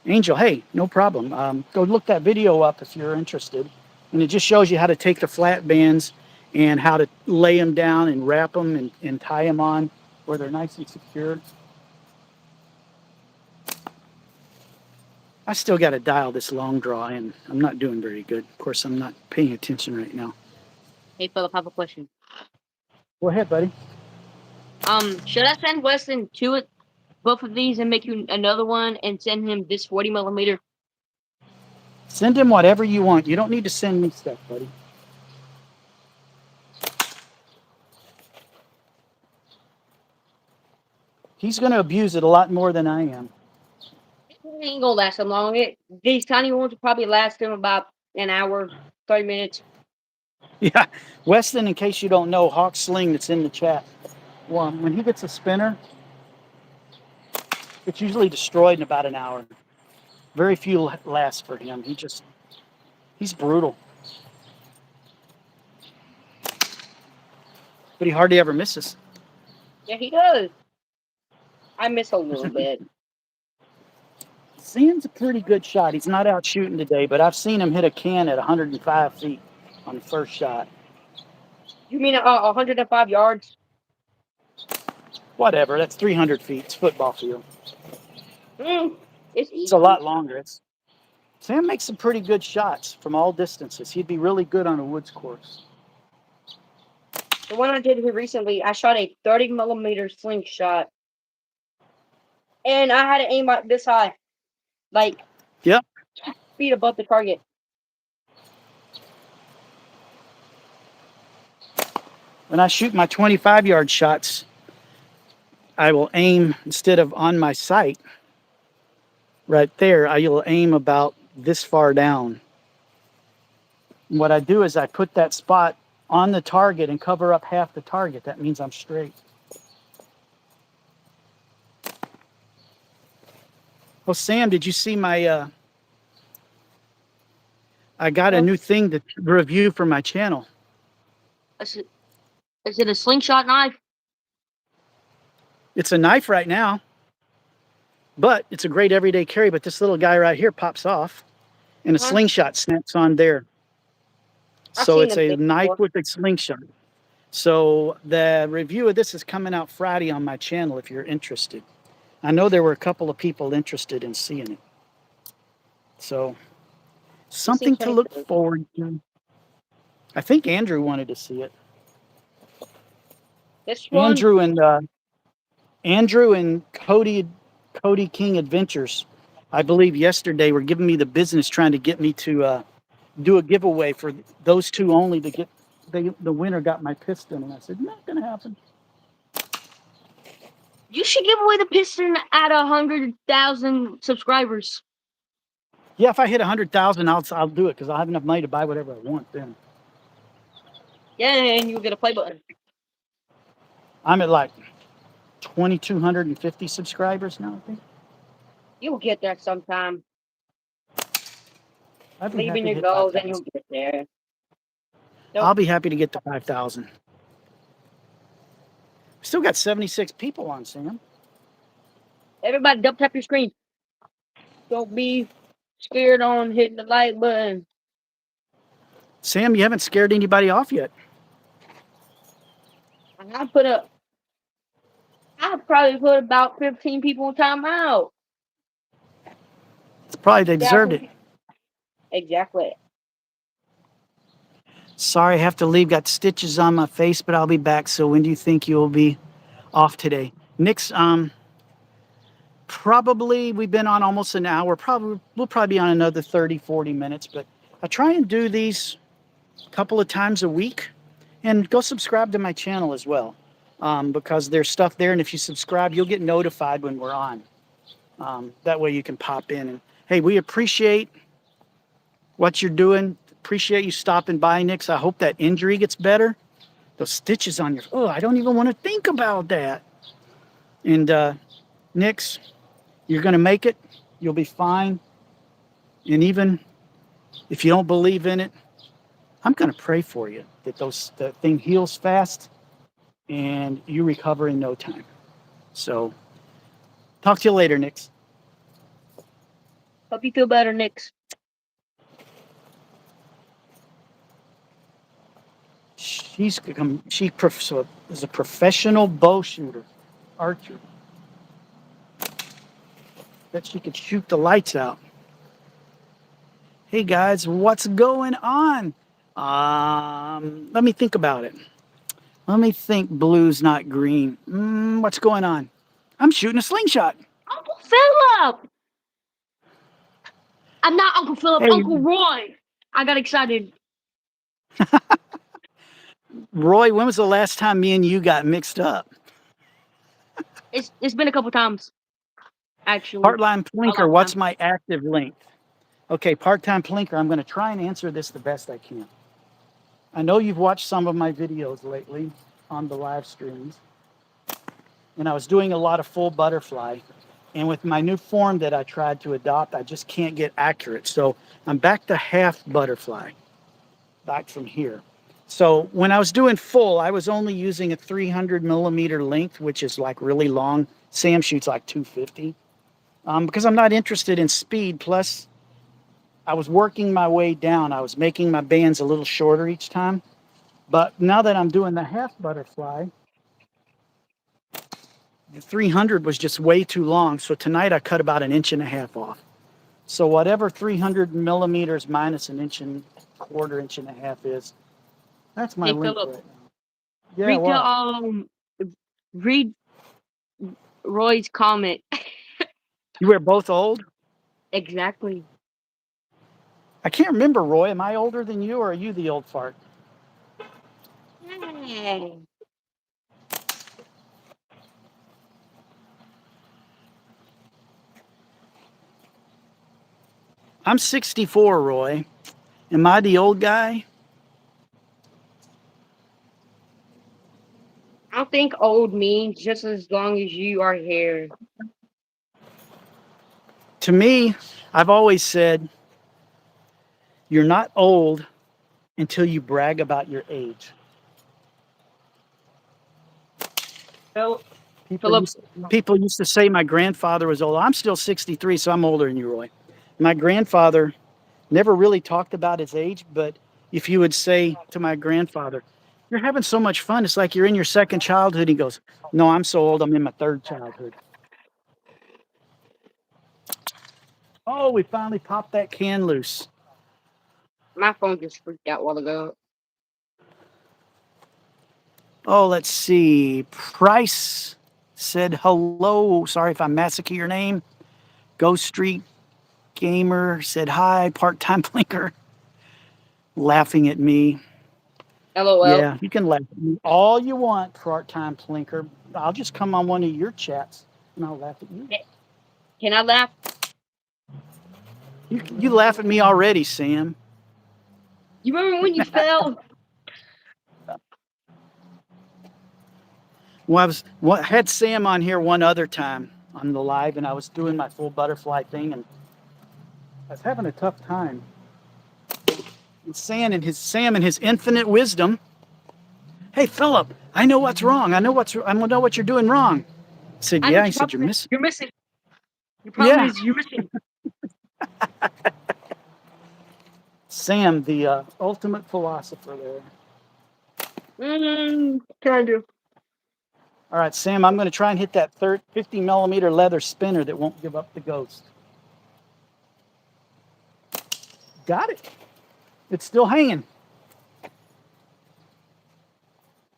Angel, hey, no problem. Go look that video up if you're interested. And it just shows you how to take the flat bands and how to lay them down and wrap them and tie them on where they're nice and secure. I still got to dial this long draw and I'm not doing very good. Of course, I'm not paying attention right now. Hey, Philip, I have a question. Go ahead, buddy. Should I send Weston both of these and make you another one and send him this 40 millimeter? Send him whatever you want. You don't need to send me stuff, buddy. He's going to abuse it a lot more than I am. It ain't gonna last him long. These tiny ones will probably last him about an hour, 30 minutes. Yeah, Weston, in case you don't know, Hawk Sling that's in the chat. Well, when he gets a spinner, it's usually destroyed in about an hour. Very few last for him. He's brutal. But he hardly ever misses. Yeah, he does. I miss a little bit. Sam's a pretty good shot. He's not out shooting today, but I've seen him hit a can at 105 feet on the first shot. You mean 105 yards? Whatever, that's 300 feet. It's football field. It's easy. It's a lot longer. Sam makes some pretty good shots from all distances. He'd be really good on a woods course. The one I did here recently, I shot a 30 millimeter slingshot. And I had to aim this high. Like, yep, 2 feet above the target. When I shoot my 25-yard shots, I will aim, instead of on my sight, right there, I will aim about this far down. And what I do is I put that spot on the target and cover up half the target. That means I'm straight. Oh, Sam, did you see my, I got a new thing to review for my channel. Is it a slingshot knife? It's a knife right now, but it's a great everyday carry. But this little guy right here pops off and a slingshot snaps on there. So it's a knife with a slingshot. So the review of this is coming out Friday on my channel if you're interested. I know there were a couple of people interested in seeing it. So something to look forward to. I think Andrew wanted to see it. This one? Andrew and Cody King Adventures, I believe yesterday, were giving me the business trying to get me to do a giveaway for those two only to get the winner got my piston. And I said, not going to happen. You should give away the piston at 100,000 subscribers. Yeah, if I hit 100,000, I'll do it because I'll have enough money to buy whatever I want then. Yeah, and you'll get a play button. I'm at like 2,250 subscribers now, I think. You'll get there sometime. Leaving your goals and you'll get there. Nope. I'll be happy to get to 5,000. Still got 76 people on, Sam. Everybody double tap your screen. Don't be scared on hitting the like button. Sam, you haven't scared anybody off yet. I probably put about 15 people on timeout. It's probably they deserved it. Exactly. Sorry, I have to leave. Got stitches on my face, but I'll be back. So when do you think you'll be off today? Nick's, probably we've been on almost an hour. We'll probably be on another 30, 40 minutes. But I try and do these a couple of times a week. And go subscribe to my channel as well, because there's stuff there. And if you subscribe, you'll get notified when we're on. That way you can pop in. And hey, we appreciate what you're doing. appreciate you stopping by, Nix. I hope that injury gets better. Those stitches on your, oh, I don't even want to think about that. And Nix, you're going to make it. You'll be fine. And even if you don't believe in it, I'm going to pray for you that that thing heals fast and you recover in no time. So talk to you later, Nix. Hope you feel better, Nix. She is a professional bow shooter, archer. Bet she could shoot the lights out. Hey guys, what's going on? Let me think about it. Let me think. Blue's not green. What's going on? I'm shooting a slingshot. Uncle Philip! I'm not Uncle Philip, Hey, Uncle Roy. I got excited. Roy, when was the last time me and you got mixed up? It's been a couple times, actually. Part-time A long plinker, what's time. my active length? Okay, part-time plinker, I'm going to try and answer this the best I can. I know you've watched some of my videos lately on the live streams, and I was doing a lot of full butterfly. And with my new form that I tried to adopt, I just can't get accurate. So I'm back to half butterfly, back from here. So when I was doing full, I was only using a 300 millimeter length, which is like really long. Sam shoots like 250. Because I'm not interested in speed. Plus, I was working my way down. I was making my bands a little shorter each time. But now that I'm doing the half butterfly, the 300 was just way too long. So tonight I cut about 1.5 inches off. So whatever 300 millimeters minus 1.25 inches is, that's my Hey, length Philip, right now. Yeah, what? read Roy's comment. You were both old? Exactly. I can't remember, Roy. Am I older than you or are you the old fart? Hey. I'm 64, Roy. Am I the old guy? I don't think old means just as long as you are here. To me, I've always said you're not old until you brag about your age. Phil, People Philip, used, people used to say my grandfather was old. I'm still 63, so I'm older than you, Roy. My grandfather never really talked about his age, but if you would say to my grandfather, "You're having so much fun, it's like you're in your second childhood," he goes, "No, I'm so old, I'm in my third childhood." Oh, we finally popped that can loose. my phone just freaked out a while ago. Oh, let's see. Price said hello. Sorry if I massacre your name. Ghost Street Gamer said hi. Part-time blinker laughing at me. LOL. Yeah, you can laugh at me all you want, part-time plinker. I'll just come on one of your chats and I'll laugh at you. Can I laugh? You laugh at me already, Sam. You remember when you fell? Well, had Sam on here one other time on the live, and I was doing my full butterfly thing, and I was having a tough time. And Sam and his infinite wisdom. Hey, Philip, I know what's wrong. I know what you're doing wrong. I said, I know yeah. what He your said, you're problem is. missing. You're missing. Your problem Yeah. is you're missing. Sam, the ultimate philosopher there. Kind of. All right, Sam, I'm going to try and hit that 50 millimeter leather spinner that won't give up the ghost. Got it. It's still hanging.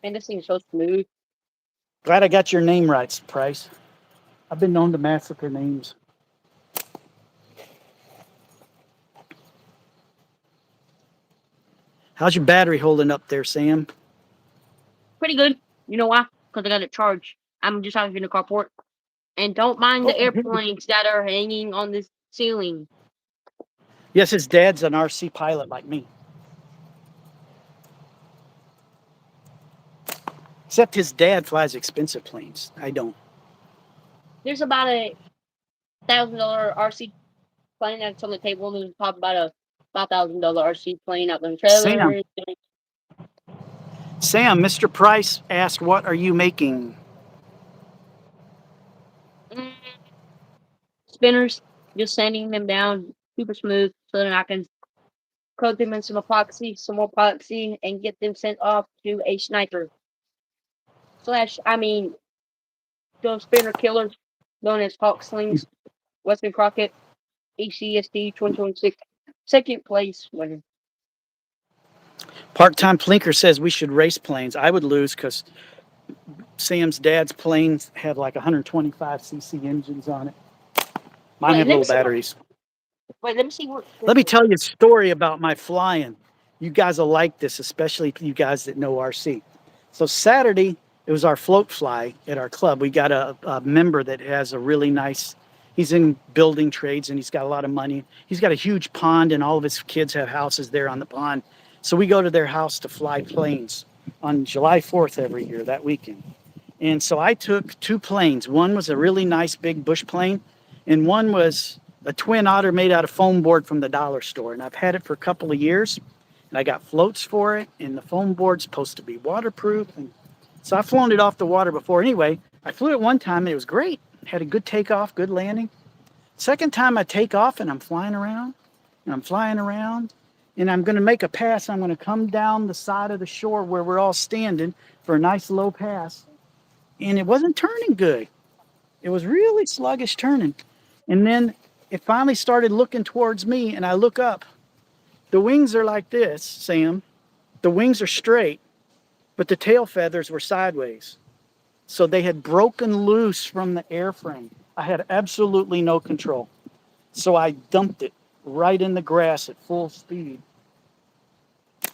Man, this thing is so smooth. Glad I got your name right, Price. I've been known to massacre names. How's your battery holding up there, Sam? Pretty good. You know why? Because I got it charged. I'm just out here in the carport. And don't mind the Oh, airplanes that are hanging on the ceiling. yes, his dad's an RC pilot like me. Except his dad flies expensive planes. I don't. There's about a $1,000 RC plane that's on the table, and there's probably about a $5,000 RC plane out in the Sam, trailer. Mr. Price asked, "What are you making?" Mm, Spinners, just sanding them down super smooth so then I can coat them in some more epoxy, and get them sent off to a sniper. Those spinner killers known as Hawk Slings, Western Crockett, ACSD 2026, second place winner. Part-time Plinker says we should race planes. I would lose because Sam's dad's planes had like 125cc engines on it. Mine had little batteries. Let me see what. Let me tell you a story about my flying. You guys will like this, especially you guys that know RC. So Saturday, it was our float fly at our club. We got a member that has a really nice, he's in building trades and he's got a lot of money. He's got a huge pond and all of his kids have houses there on the pond. So we go to their house to fly planes on July 4th every year, that weekend. And so I took 2 planes. One was a really nice big bush plane, and one was a twin otter made out of foam board from the dollar store. And I've had it for a couple of years, and I got floats for it, and the foam board's supposed to be waterproof. And so I've flown it off the water before. Anyway, I flew it one time, and it was great. Had a good takeoff, good landing. Second time I take off, and I'm flying around, and I'm flying around, and I'm going to make a pass. I'm going to come down the side of the shore where we're all standing for a nice low pass. And it wasn't turning good. It was really sluggish turning. And then it finally started looking towards me, and I look up. The wings are like this, Sam. The wings are straight, but the tail feathers were sideways. So they had broken loose from the airframe. I had absolutely no control. So I dumped it right in the grass at full speed.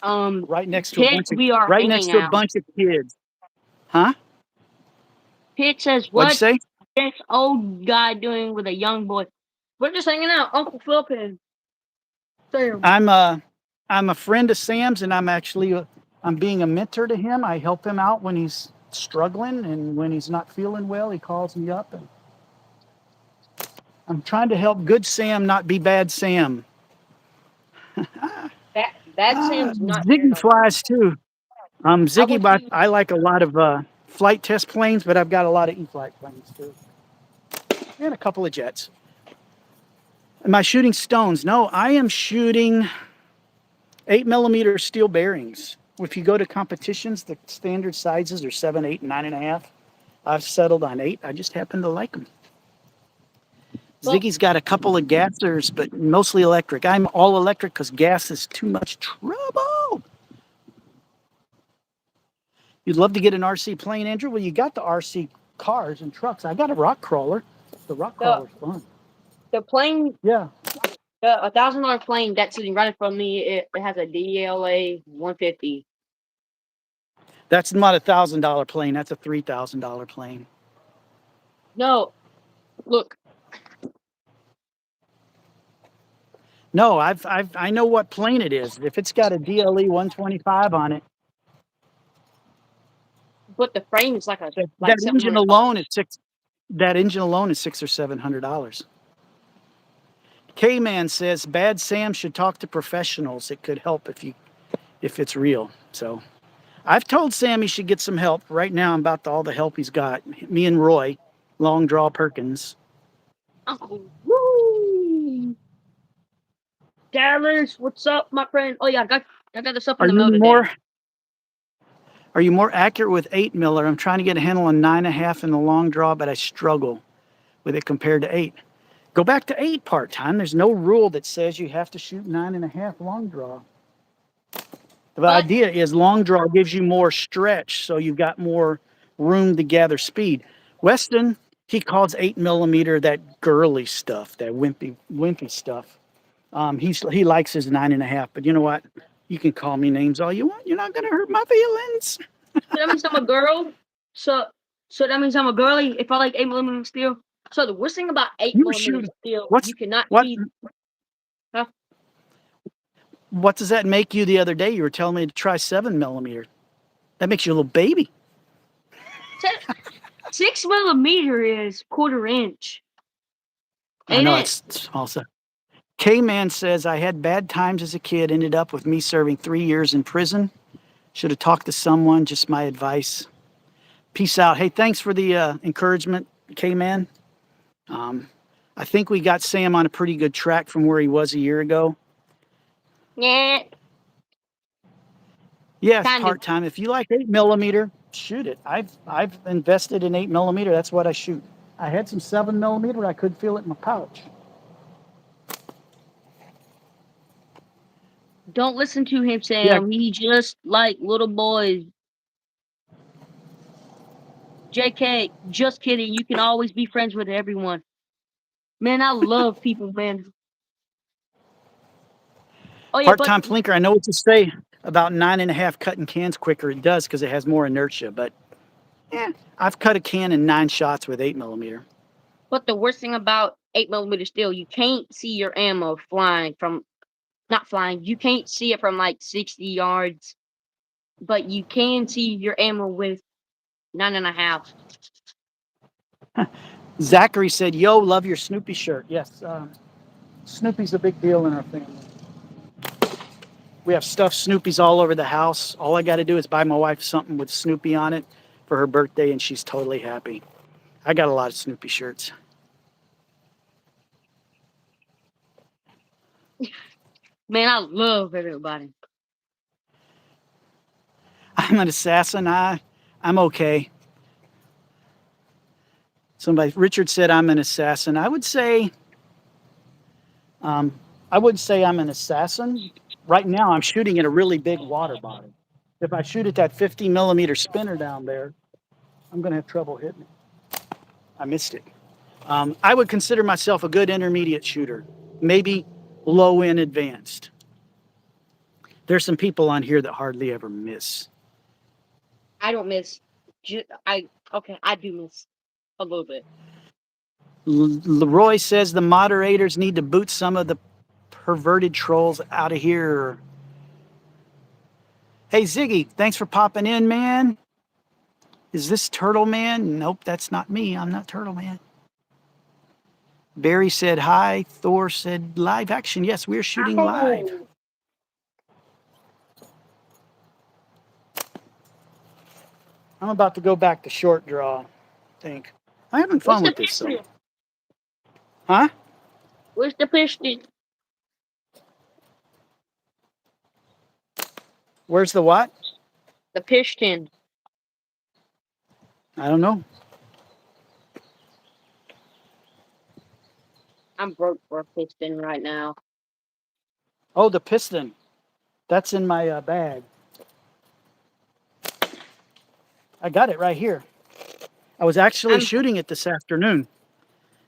Right next to a bunch of kids. Huh? Pit says, What'd you say? this old guy doing with a young boy? We're just hanging out, Uncle Philip and Sam. I'm a friend of Sam's, and I'm being a mentor to him. I help him out when he's struggling, and when he's not feeling well, he calls me up. And I'm trying to help good Sam not be bad Sam. Bad Sam's not Ziggy flies too. Ziggy, but I like a lot of flight test planes, but I've got a lot of E-flight planes too, and a couple of jets. Am I shooting stones? No, I am shooting 8mm steel bearings. If you go to competitions, the standard sizes are 7, 8, and 9.5. I've settled on 8. I just happen to like them. Ziggy's got a couple of gassers, but mostly electric. I'm all electric because gas is too much trouble. You'd love to get an RC plane, Andrew? Well, you got the RC cars and trucks. I got a rock crawler. The rock crawler's fun. The plane, yeah. The $1,000 plane that's sitting right in front of me, it has a DLA 150. That's not $1,000 plane. That's a $3,000 plane. No, look. No, I know what plane it is. If it's got a DLE 125 on it. But the frame is like that engine alone is $600 or $700. K-Man says bad Sam should talk to professionals. It could help if it's real. So I've told Sam he should get some help. Right now I'm about to all the help he's got. Me and Roy, Long Draw Perkins. Uncle Woo! Dallas, what's up, my friend? Oh yeah, I got this up in the mail today. Are you more accurate with 8mm? I'm trying to get a handle on 9.5 in the long draw, but I struggle with it compared to 8. Go back to 8 part-time. There's no rule that says you have to shoot 9.5 long draw. The idea is long draw gives you more stretch, so you've got more room to gather speed. Weston, he calls 8mm that girly stuff, that wimpy stuff. He likes his 9.5, but you know what? You can call me names all you want. You're not gonna hurt my feelings. So that means I'm a girl. So that means I'm a girly if I like 8mm steel. So the worst thing about 8mm steel, you cannot see. Huh? What does that make you the other day? You were telling me to try 7mm. That makes you a little baby. 6 millimeter is 1/4 inch. I Ain't know it? it's also. K-Man says, I had bad times as a kid, ended up with me serving 3 years in prison. Should have talked to someone, just my advice. Peace out. Hey, thanks for the encouragement, K-Man. I think we got Sam on a pretty good track from where he was a year ago. Yeah, Yes, kind of. part-time. If you like 8mm, shoot it. I've invested in 8mm. That's what I shoot. I had some 7mm. I could feel it in my pouch. Don't listen to him, Yeah, Sam. He just like little boys. JK, just kidding. You can always be friends with everyone. Man, I love people, man. Oh yeah, but part-time flinker. I know what to say about 9.5 cutting cans quicker. It does because it has more inertia. But I've cut a can in 9 shots with 8mm. the worst thing about 8 millimeter still, you can't see your ammo flying from not flying. You can't see it from like 60 yards, but you can see your ammo with 9.5. Zachary said, "Yo, love your Snoopy shirt." Yes, Snoopy's a big deal in our family. We have stuffed Snoopys all over the house. All I got to do is buy my wife something with Snoopy on it for her birthday, and she's totally happy. I got a lot of Snoopy shirts. Man, I love everybody. I'm an assassin. I'm okay. Richard said I'm an assassin. I would say I'm an assassin. Right now, I'm shooting at a really big water bottle. If I shoot at that 50mm spinner down there, I'm going to have trouble hitting it. I missed it. I would consider myself a good intermediate shooter, maybe low end advanced. There's some people on here that hardly ever miss. I don't miss. I do miss a little bit. Leroy says the moderators need to boot some of the perverted trolls out of here. Hey Ziggy, thanks for popping in, man. Is this Turtle Man? Nope, that's not me. I'm not Turtle Man. Barry said hi. Thor said live action. Yes, we're shooting live. Oh, I'm about to go back to short draw. I think I'm having what's fun the with this piston? though. Huh? Where's the piston? Where's the what? The piston. I don't know. I'm broke for a piston right now. Oh, the piston. That's in my bag. I got it right here. I was actually I'm shooting it this afternoon.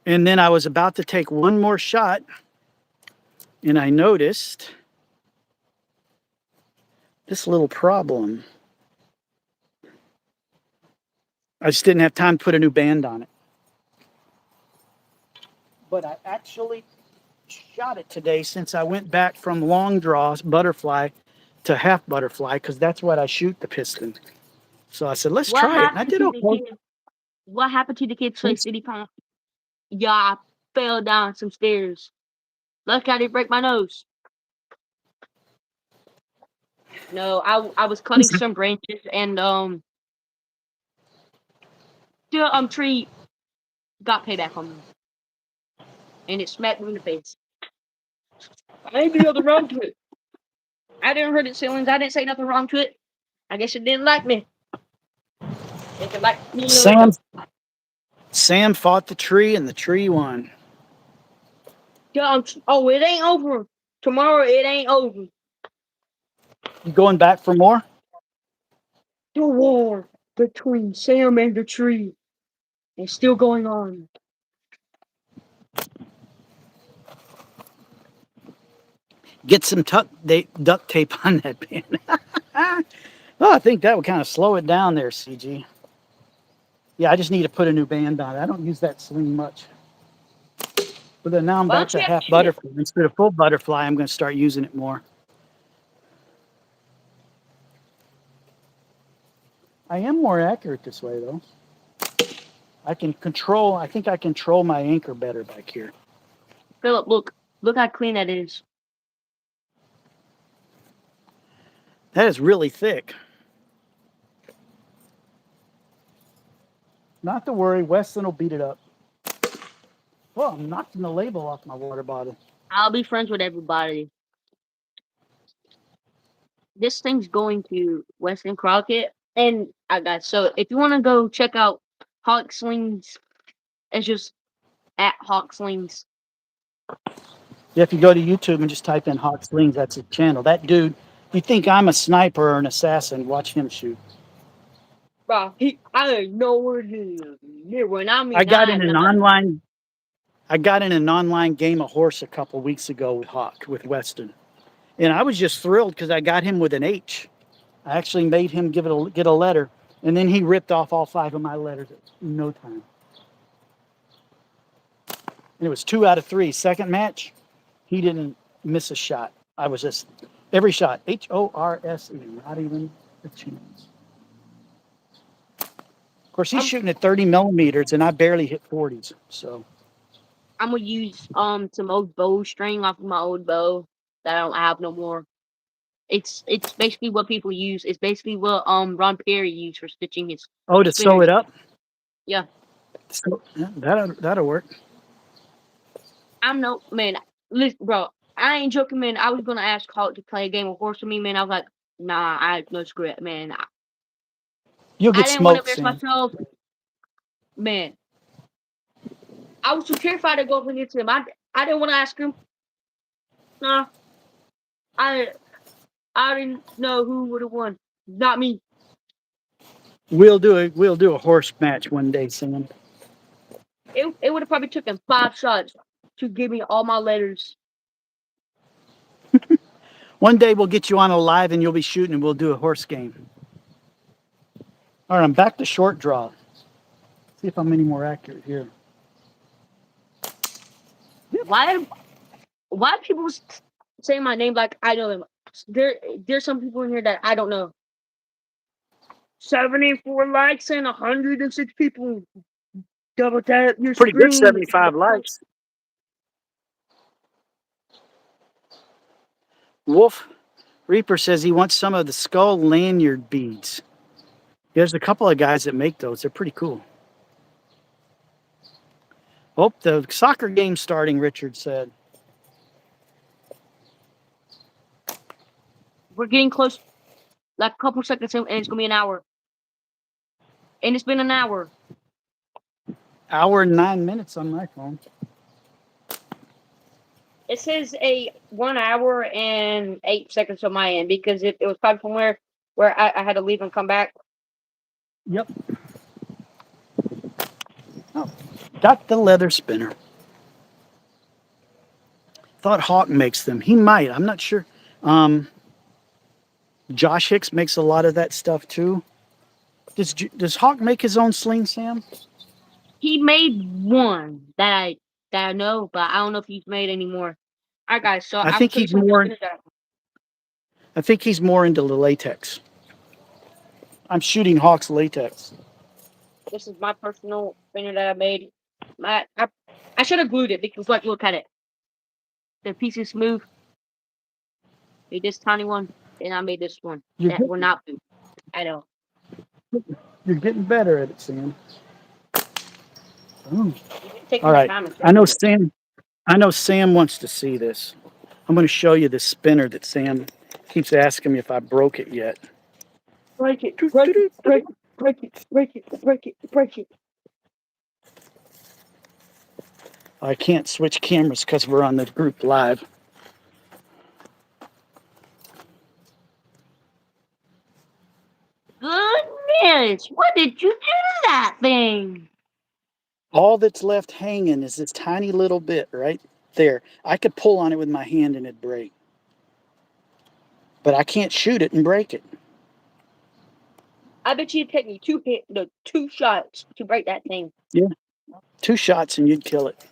And then I was about to take one more shot. And I noticed this little problem. I just didn't have time to put a new band on it. But I actually shot it today since I went back from long draws butterfly to half butterfly because that's what I shoot the piston. So I said, let's what try it. And I happened did to the okay. kid? What happened to the kid Trace City Pump? Yeah, I fell down some stairs. Lucky I didn't break my nose. No, I was cutting some branches and the tree got payback on me. And it smacked me in the face. I ain't do nothing wrong to it. I didn't hurt its feelings. I didn't say nothing wrong to it. I guess it didn't like me. It could like me Sam, later. Sam fought the tree and the tree won. Yeah, oh, it ain't over. Tomorrow it ain't over. You going back for more? The war between Sam and the tree is still going on. Get some duct tape on that band. Oh, I think that would kind of slow it down there, CG. Yeah, I just need to put a new band on it. I don't use that sling much. But then now I'm Why back don't you to have to half shoot it? butterfly. Instead of full butterfly, I'm going to start using it more. I am more accurate this way, though. I think I control my anchor better back here. Philip, look how clean that is. That is really thick. Not to worry, Weston will beat it up. Well, I'm knocking the label off my water bottle. I'll be friends with everybody. This thing's going to Weston Crockett, and I got so if you want to go check out Hawk Slings, it's just at Hawk Slings. Yeah, if you go to YouTube and just type in Hawk Slings, that's his channel. That dude, if you think I'm a sniper or an assassin, watch him shoot. Bro, I ain't nowhere near when I mean I got I in am an not. online game of horse a couple weeks ago with Hawk, with Weston. And I was just thrilled because I got him with an H. I actually made him get a letter, and then he ripped off all 5 of my letters in no time. And it was 2 out of 3. Second match, he didn't miss a shot. I was just every shot, HORSE, not even a chance. Of course, he's shooting at 30 millimeters, and I barely hit 40s. So I'm gonna use some old bow string off of my old bow that I don't have no more. It's basically what people use. It's basically what Ron Perry used for stitching his to sew spinners. it up. Yeah. So yeah, that'll work. I'm no man. Listen, bro, I ain't joking, man. I was gonna ask Hawk to play a game of horse with me, man. I was like, nah, I no screw it, man. You'll I get didn't want to smoked, embarrass Sam. myself, man. I was too terrified to go up against him. I didn't want to ask him. Nah, I didn't know who would have won. Not me. We'll do a horse match one day, Sam. It would have probably taken 5 shots to give me all my letters. One day we'll get you on a live and you'll be shooting and we'll do a horse game. All right, I'm back to short draw. See if I'm any more accurate here. Why people say my name like I know them? There's some people in here that I don't know. 74 likes and 106 people. Double tap your Pretty good, screen. 75 likes. Wolf Reaper says he wants some of the skull lanyard beads. There's a couple of guys that make those. They're pretty cool. Oh, the soccer game's starting, Richard said. We're getting close. Like a couple seconds and it's gonna be an hour. And it's been an hour. Hour and 9 minutes on my phone. It says a 1 hour and 8 seconds on my end because it was probably from where I had to leave and come back. Yep. Oh, got the leather spinner. Thought Hawk makes them. He might. I'm not sure. Josh Hicks makes a lot of that stuff too. Does Hawk make his own sling, Sam? He made one that I know, but I don't know if he's made any more. All right, guys. So I I'm think gonna he's more. I think he's more into the latex. I'm shooting Hawk's latex. This is my personal spinner that I made. I should have glued it because look at it. The piece is smooth. Made this tiny one, and I made this one that will not move at all. You're getting better at it, Sam. Ooh. Take All your right. time and I know Sam wants to see this. I'm going to show you the spinner that Sam keeps asking me if I broke it yet. break it, break it, break it, break it, break it, break it, break it. I can't switch cameras because we're on the group live. Goodness, what did you do to that thing? All that's left hanging is this tiny little bit right there. I could pull on it with my hand and it'd break. But I can't shoot it and break it. I bet you'd take me 2 shots to break that thing. Yeah. 2 shots and you'd kill it.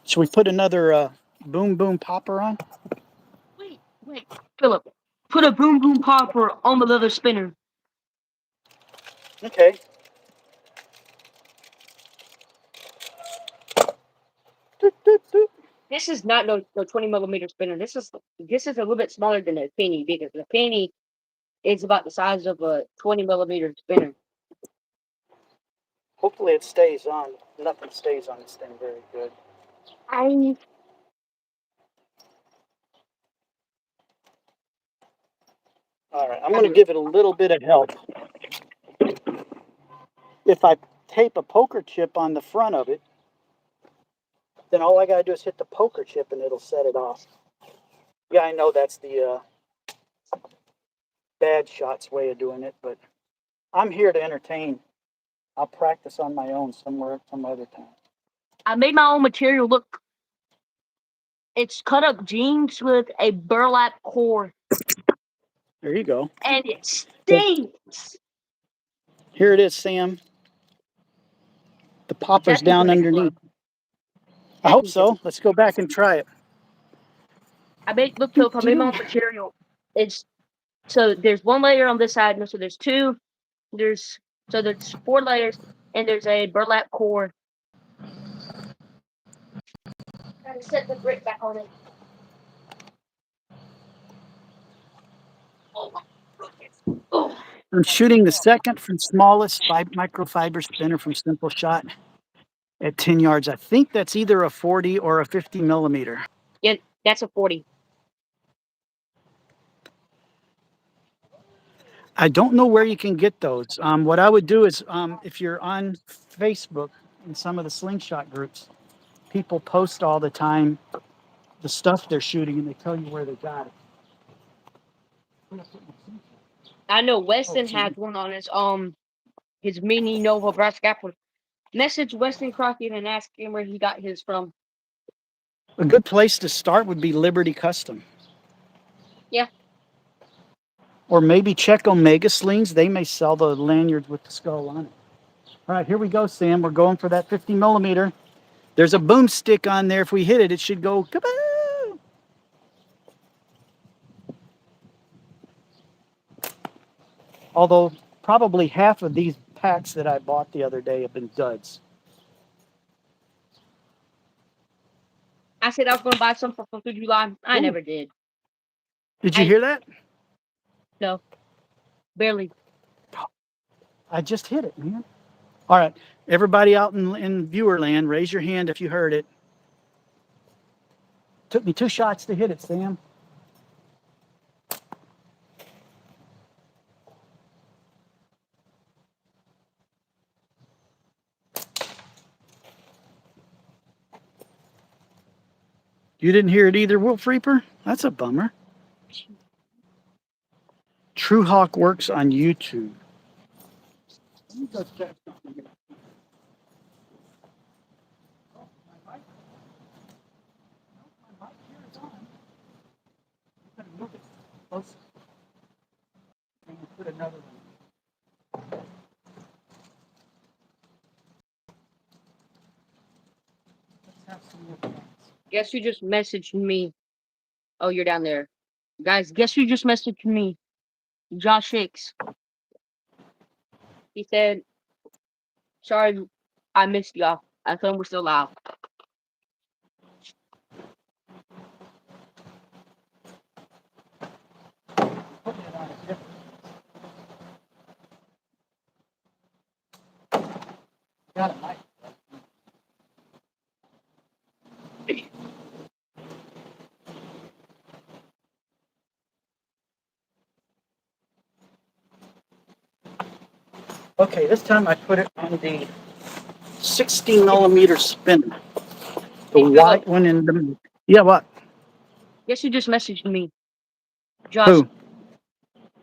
Should we put another boom boom popper on? Wait, Philip, put a boom boom popper on the leather spinner. Okay. This is not no 20 millimeter spinner. This is a little bit smaller than a penny because the penny is about the size of a 20 millimeter spinner. Hopefully it stays on. Nothing stays on this thing very good. All right, I'm going to give it a little bit of help. If I tape a poker chip on the front of it, then all I got to do is hit the poker chip and it'll set it off. Yeah, I know that's the bad shots way of doing it, but I'm here to entertain. I'll practice on my own somewhere, some other time. I made my own material. Look, it's cut up jeans with a burlap core. There you go. And it stinks. Here it is, Sam. The popper's down underneath. I hope so. Let's go back and try it. I made my own material. So there's one layer on this side, so there's two. There's 4 layers, and there's a burlap core. Gotta set the brick back on it. Oh my goodness. Oh. I'm shooting the second from smallest microfiber spinner from Simpleshot at 10 yards. I think that's either a 40 or a 50 millimeter. Yeah, that's a 40. I don't know where you can get those. What I would do is, if you're on Facebook in some of the Slingshot groups, people post all the time the stuff they're shooting and they tell you where they got it. I know Weston has one on his mini Nova brass scalpel. Message Weston Crockett and ask him where he got his from. A good place to start would be Liberty Custom. Yeah. Or maybe check Omega Slings. They may sell the lanyards with the skull on it. All right, here we go, Sam. We're going for that 50 millimeter. There's a boomstick on there. If we hit it, it should go kaboo. Although probably half of these packs that I bought the other day have been duds. I said I was going to buy some for 4th of July. I never did. Did you hear that? No. Barely. I just hit it, man. All right. Everybody out in viewer land, raise your hand if you heard it. Took me 2 shots to hit it, Sam. You didn't hear it either, Wolf Reaper? That's a bummer. True Hawk works on YouTube. Let me go check something. Put another one. Let's have some more fun. Guess who just messaged me? Oh, you're down there. Guys, guess who just messaged me? Josh Hicks. He said, sorry, I missed y'all. I thought we're still live. Got it, Mike. Okay, this time I put it on the 60 millimeter spinner. The white one in the... Yeah, what? Guess who just messaged me? Josh. Who?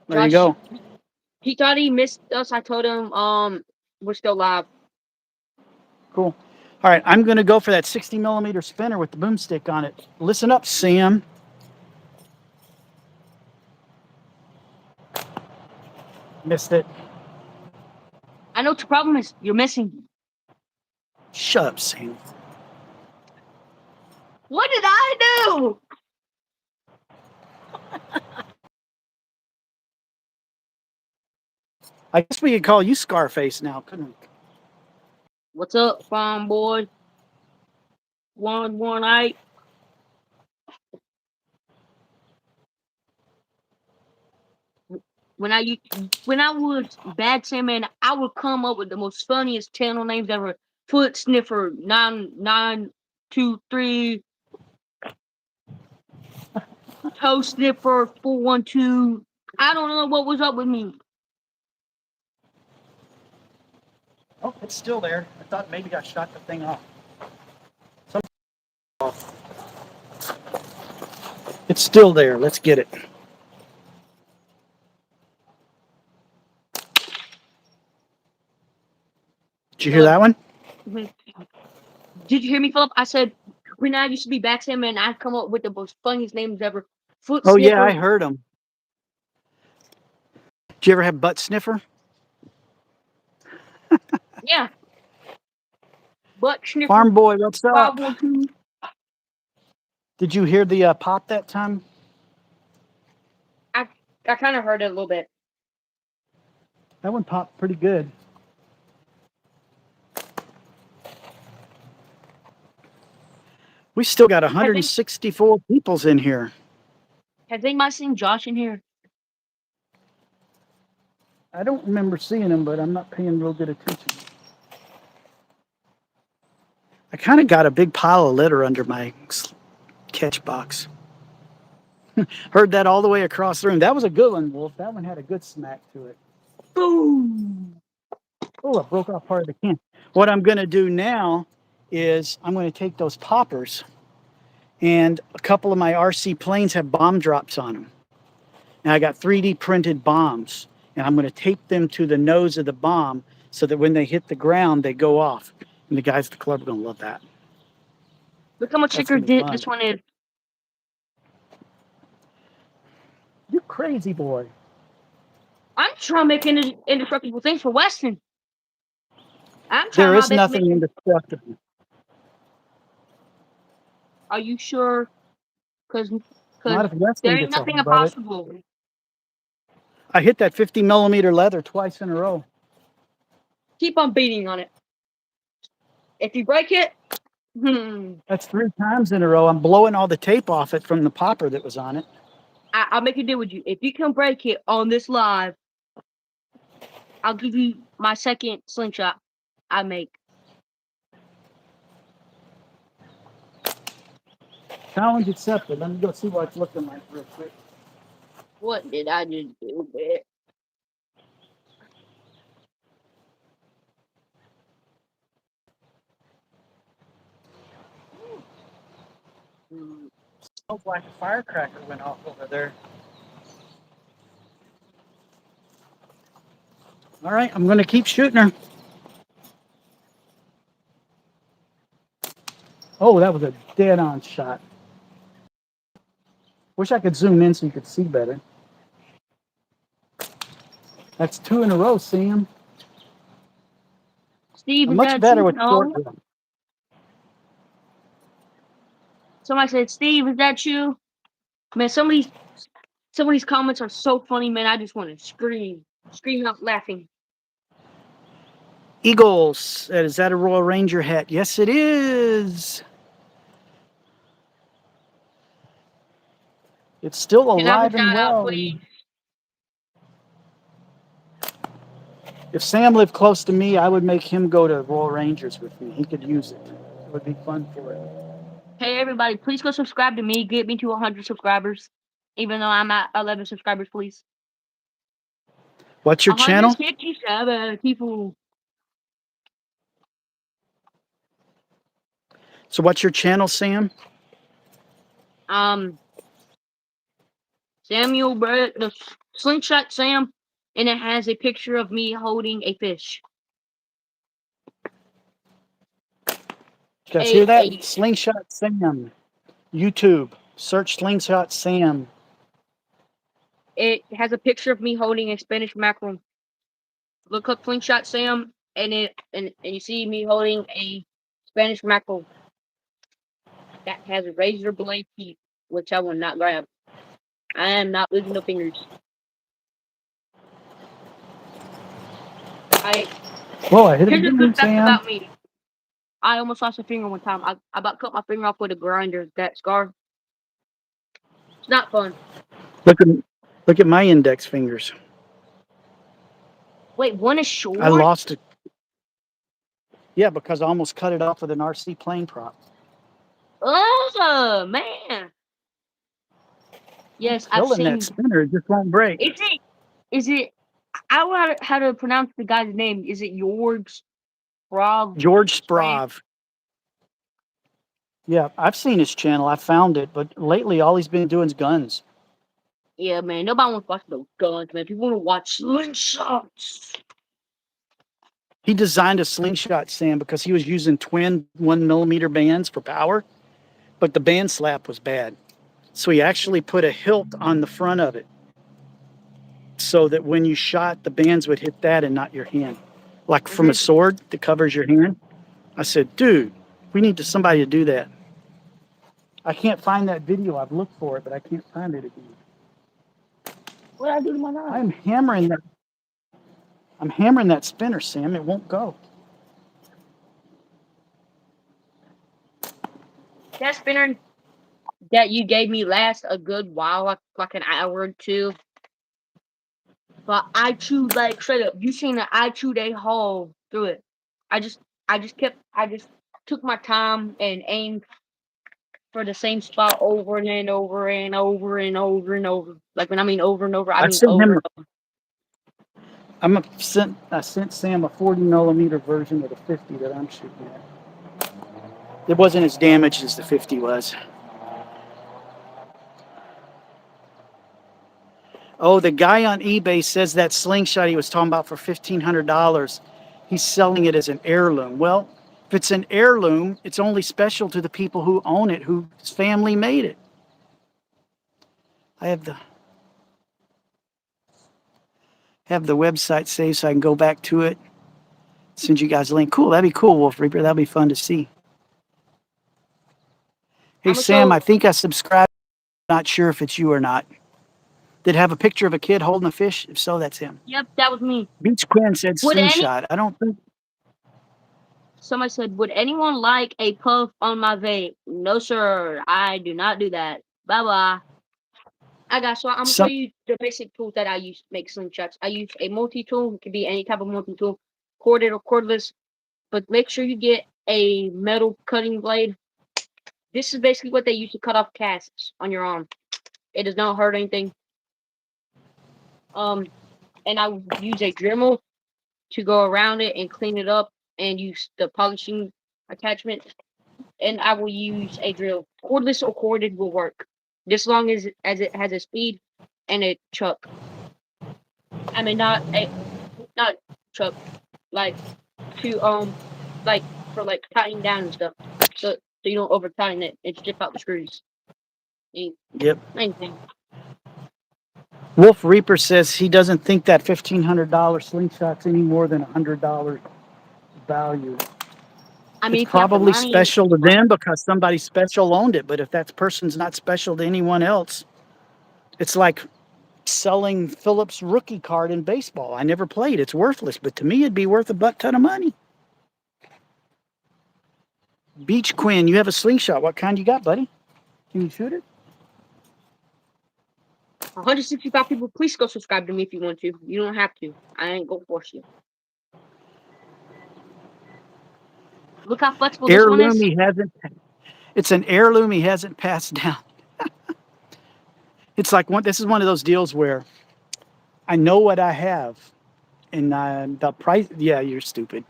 There you go. He thought he missed us. I told him we're still live. Cool. All right, I'm going to go for that 60 millimeter spinner with the boomstick on it. Listen up, Sam. Missed it. I know what your problem is. You're missing. Shut up, Sam. What did I do? I guess we could call you Scarface now, couldn't we? What's up, farm boy? 118. when I was Bad Sam, man, I would come up with the most funniest channel names ever. Foot Sniffer 9923, Toe Sniffer 412. I don't know what was up with me. Oh, it's still there. I thought maybe I shot the thing off. It's still there. Let's get it. Did you hear that one? Did you hear me, Philip? I said when I used to be Bad Sam, man, I'd come up with the most funniest names ever. Foot Oh, Sniffer. yeah, I heard them. Did you ever have butt sniffer? Yeah. Butt Sniffer Farm boy, what's up? 512. Did you hear the pop that time? I kind of heard it a little bit. That one popped pretty good. We still got 164 peoples in here. Has anybody seen Josh in here? I don't remember seeing him, but I'm not paying real good attention. I kind of got a big pile of litter under my catch box. Heard that all the way across the room. That was a good one, Wolf. That one had a good smack to it. Boom! Oh, I broke off part of the can. What I'm going to do now is I'm going to take those poppers, and a couple of my RC planes have bomb drops on them. And I got 3D printed bombs, and I'm going to tape them to the nose of the bomb so that when they hit the ground, they go off. And the guys at the club are going to love that. Look how much thicker this one is. You crazy boy. I'm trying to make indestructible things for Weston. There is nothing indestructible. Are you sure? Because Not if Weston there ain't gets nothing about it. impossible. I hit that 50 millimeter leather twice in a row. Keep on beating on it. If you break it, That's 3 times in a row. I'm blowing all the tape off it from the popper that was on it. I'll make a deal with you. If you can break it on this live, I'll give you my second slingshot I make. Challenge accepted. Let me go see what it's looking like real quick. What did I just do, bitch? Smells like a firecracker went off over there. All right, I'm going to keep shooting her. Oh, that was a dead-on shot. Wish I could zoom in so you could see better. That's 2 in a row, Sam. Steve, I'm much better with short gun. Somebody said, Steve, is that you? Man, some of these comments are so funny, man. I just want to scream out laughing. Eagles, is that a Royal Ranger hat? Yes, it is. It's still alive and well. If Sam lived close to me, I would make him go to Royal Rangers with me. He could use it. It would be fun for him. Hey, everybody, please go subscribe to me. Get me to 100 subscribers. Even though I'm at 11 subscribers, please. What's your channel? 157 people. So what's your channel, Sam? Samuel Brett, the Slingshot Sam, and it has a picture of me holding a fish. You guys hear that? Slingshot Sam. YouTube. Search Slingshot Sam. It has a picture of me holding a Spanish mackerel. Look up Slingshot Sam, and you see me holding a Spanish mackerel that has a razor blade teeth, which I will not grab. I am not losing no fingers. Whoa, I hit Here's it a again, good fact Sam. about me. I almost lost a finger one time. I about cut my finger off with a grinder. That scar. It's not fun. Look at my index fingers. Wait, one is I short? lost it. Yeah, because I almost cut it off with an RC plane prop. Oh man. Yes, I've Killing that seen. spinner, it just won't break. Is it I don't know how to pronounce the guy's name. Is it George Sprav? George Sprav? Sprav. Yeah, I've seen his channel. I found it, but lately all he's been doing is guns. Yeah, man. Nobody wants to watch those guns, man. People want to watch slingshots. He designed a Slingshot Sam because he was using twin 1mm bands for power, but the band slap was bad. So he actually put a hilt on the front of it so that when you shot, the bands would hit that and not your hand. Like from a sword that covers your hand. I said, dude, we need somebody to do that. I can't find that video. I've looked for it, but I can't find it again. What did I do to my knife? I'm hammering that spinner, Sam. It won't go. That spinner that you gave me lasts a good while, like an hour or two. But I chewed like straight up. You seen that I chewed a hole through it. I just took my time and aimed for the same spot over and over and over and over and over. Like when I mean over and over, I I mean sent over him. and over. I sent Sam a 40mm version of the 50 that I'm shooting at. It wasn't as damaged as the 50 was. Oh, the guy on eBay says that slingshot he was talking about for $1,500. He's selling it as an heirloom. Well, if it's an heirloom, it's only special to the people who own it, whose family made it. I have the website saved so I can go back to it. Send you guys a link. Cool, that'd be cool, Wolf Reaper. That'd be fun to see. Hey, Sam, I think I subscribed. Not sure if it's you or not. Did it have a picture of a kid holding a fish? If so, that's him. Yep, that was me. Beach Quinn said slingshot. I don't think. Somebody said, would anyone like a puff on my vape? No, sir. I do not do that. Bye-bye. I'm going to show you the basic tools that I use to make slingshots. I use a multi-tool. It could be any type of multi-tool, corded or cordless. But make sure you get a metal cutting blade. This is basically what they use to cut off casts on your arm. It does not hurt anything. And I will use a Dremel to go around it and clean it up and use the polishing attachment. And I will use a drill. Cordless or corded will work. Just long as it has a speed and a chuck. I mean not chuck. Like to like for like tightening down and stuff. So you don't over tighten it and strip out the screws. Yep. Anything. Wolf Reaper says he doesn't think that $1,500 slingshot's any more than $100 value. I mean, it's probably special to them because somebody special owned it. But if that person's not special to anyone else, it's like selling Phillips rookie card in baseball. I never played. It's worthless. But to me, it'd be worth a butt ton of money. Beach Quinn, you have a slingshot. What kind you got, buddy? Can you shoot it? 165 people, please go subscribe to me if you want to. You don't have to. I ain't gonna force you. Look how flexible this one is. It's an heirloom he hasn't passed down. It's like this is one of those deals where I know what I have, and the price. Yeah, you're stupid.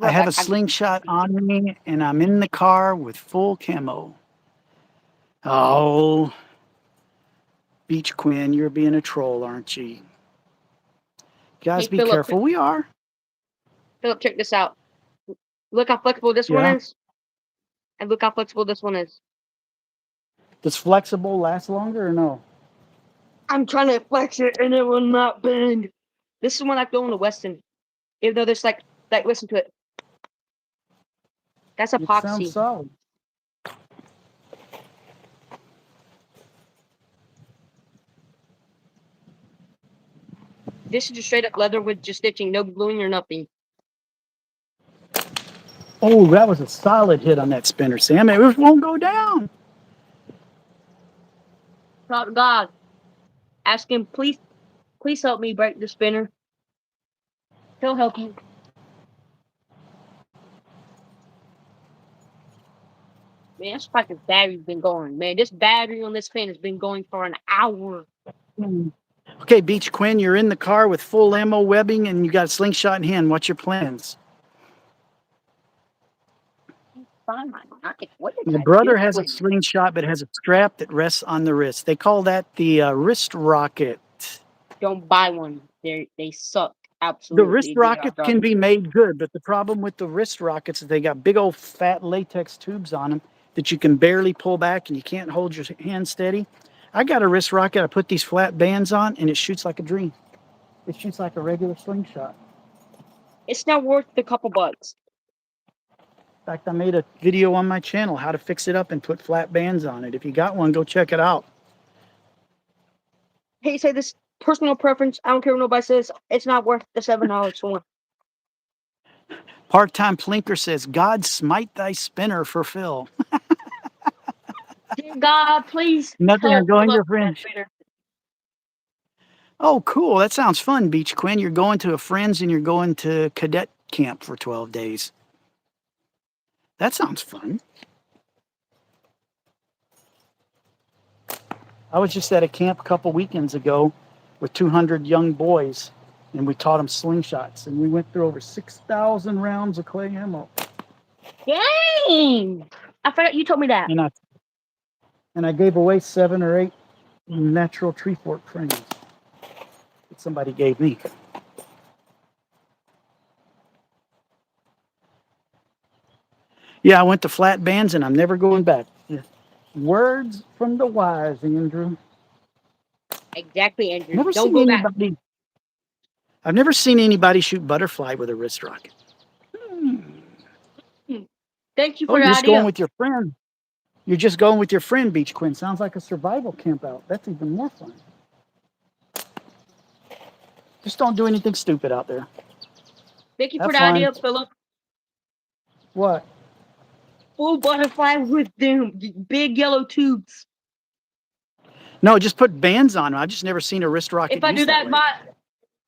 I have a slingshot on me, and I'm in the car with full camo. Oh, Beach Quinn, you're being a troll, aren't you? Guys, be careful. We are. Philip, check this out. Look how flexible this one is. And look how flexible this one is. Does flexible last longer or no? I'm trying to flex it and it will not bend. This is one I go in the Weston. Even though there's like listen to it. That's epoxy. It sounds solid. This is just straight up leather with just stitching, no gluing or nothing. Oh, that was a solid hit on that spinner, Sam. It won't go down. Talk to God. Ask him, please Please help me break the spinner. He'll help you. Man, this fucking battery's been going. Man, this battery on this fan has been going for an hour. Okay, Beach Quinn, you're in the car with full ammo webbing and you got a slingshot in hand. What's your plans? Find my knife. What did My I brother do has a with it? slingshot, but it has a strap that rests on the wrist. They call that the wrist rocket. Don't buy one. They suck. The Absolutely. wrist They are rocket dog. can be made good, but the problem with the wrist rockets is they got big old fat latex tubes on them that you can barely pull back and you can't hold your hand steady. I got a wrist rocket. I put these flat bands on and it shoots like a dream. It shoots like a regular slingshot. It's not worth the couple bucks. In fact, I made a video on my channel how to fix it up and put flat bands on it. If you got one, go check it out. Hey, say this personal preference. I don't care what nobody says. It's not worth the $7 for one. Part-time Plinker says, God smite thy spinner for Phil. Dear God, please Nothing, I'm help going fill to up a that friend. spinner. Oh, cool. That sounds fun, Beach Quinn. You're going to a friend's and you're going to cadet camp for 12 days. That sounds fun. I was just at a camp a couple weekends ago with 200 young boys, and we taught them slingshots, and we went through over 6,000 rounds of clay ammo. Dang! I forgot you told me that. And I gave away 7 or 8 natural tree fork frames that somebody gave me. Yeah, I went to flat bands, and I'm never going back. Words from the wise, Andrew. Exactly, Andrew. Never Don't seen go back. anybody. I've never seen anybody shoot butterfly with a wrist rocket. Thank you Oh, for the you're just going idea. with your friend. You're just going with your friend, Beach Quinn. Sounds like a survival camp out. That's even more fun. Just don't do anything stupid out there. Thank you for Have the fun. idea, Philip. What? Full butterfly with them big yellow tubes. No, just put bands on them. I've just never seen a wrist rocket If I do used that that, way.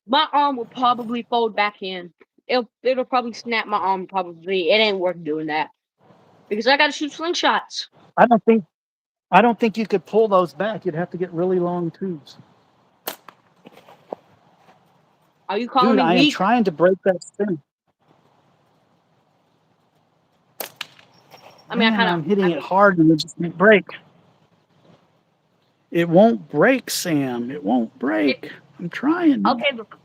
my arm will probably fold back in. It'll probably snap my arm. Probably it ain't worth doing that because I gotta shoot slingshots. I don't think you could pull those back. You'd have to get really long tubes. Are you calling Dude, me I am weak? trying to break that spin. I mean, Man, I'm hitting it hard and it just won't break. It won't break, Sam. It won't break. I'm trying. Okay, look.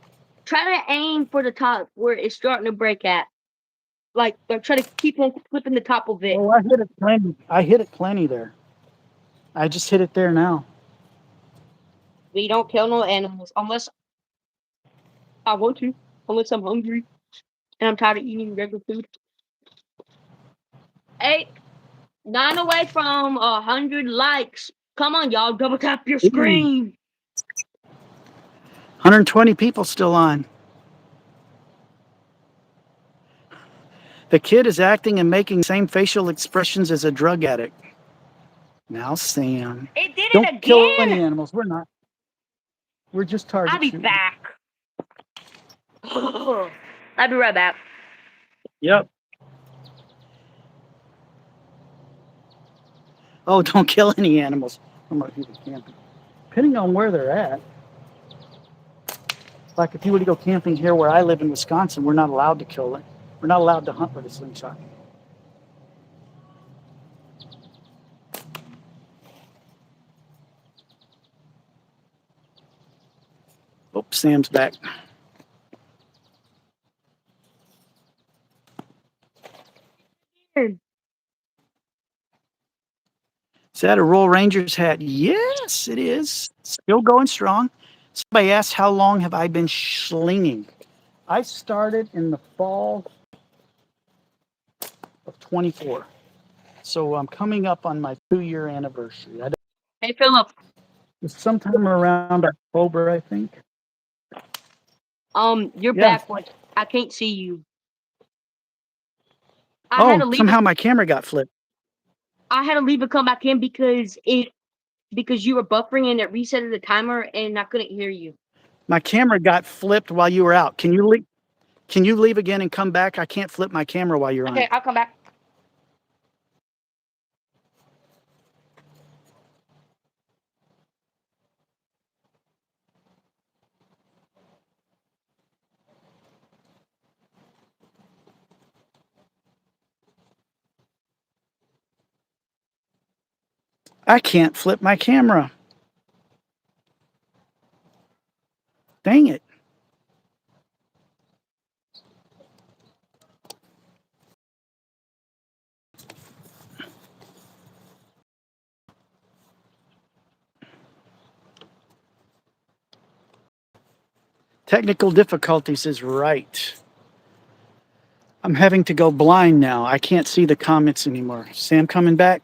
Try to aim for the top where it's starting to break at. Like try to keep on flipping the top of it. Oh, I hit it plenty. I hit it plenty there. I just hit it there now. We don't kill no animals unless I want to. Unless I'm hungry and I'm tired of eating regular food. 8, 9 away from 100 likes. Come on, y'all. Double tap your screen. 120 people still on. The kid is acting and making the same facial expressions as a drug addict. Now, Sam. It did Don't it kill any again. animals. We're not. We're just target I'll be shooting. back. I'll be right back. Yep. Oh, don't kill any animals. I'm going to do the camping. Depending on where they're at. Like if you were to go camping here where I live in Wisconsin, we're not allowed to kill it. We're not allowed to hunt with a slingshot. Oh, Sam's back. Is that a Royal Rangers hat? Yes, it is. Still going strong. Somebody asked, how long have I been slinging? I started in the fall of 24. So I'm coming up on my 2-year anniversary. Hey, Philip. It's sometime around October, I think. You're Yeah. backwards. I can't see you. I had to leave Somehow my camera got flipped. I had to leave and come back in because you were buffering and it resetted the timer and I couldn't hear you. My camera got flipped while you were out. Can you leave? Can you leave again and come back? I can't flip my camera while you're Okay, on. I'll come back. I can't flip my camera. Dang it. Technical difficulties is right. I'm having to go blind now. I can't see the comments anymore. Sam coming back?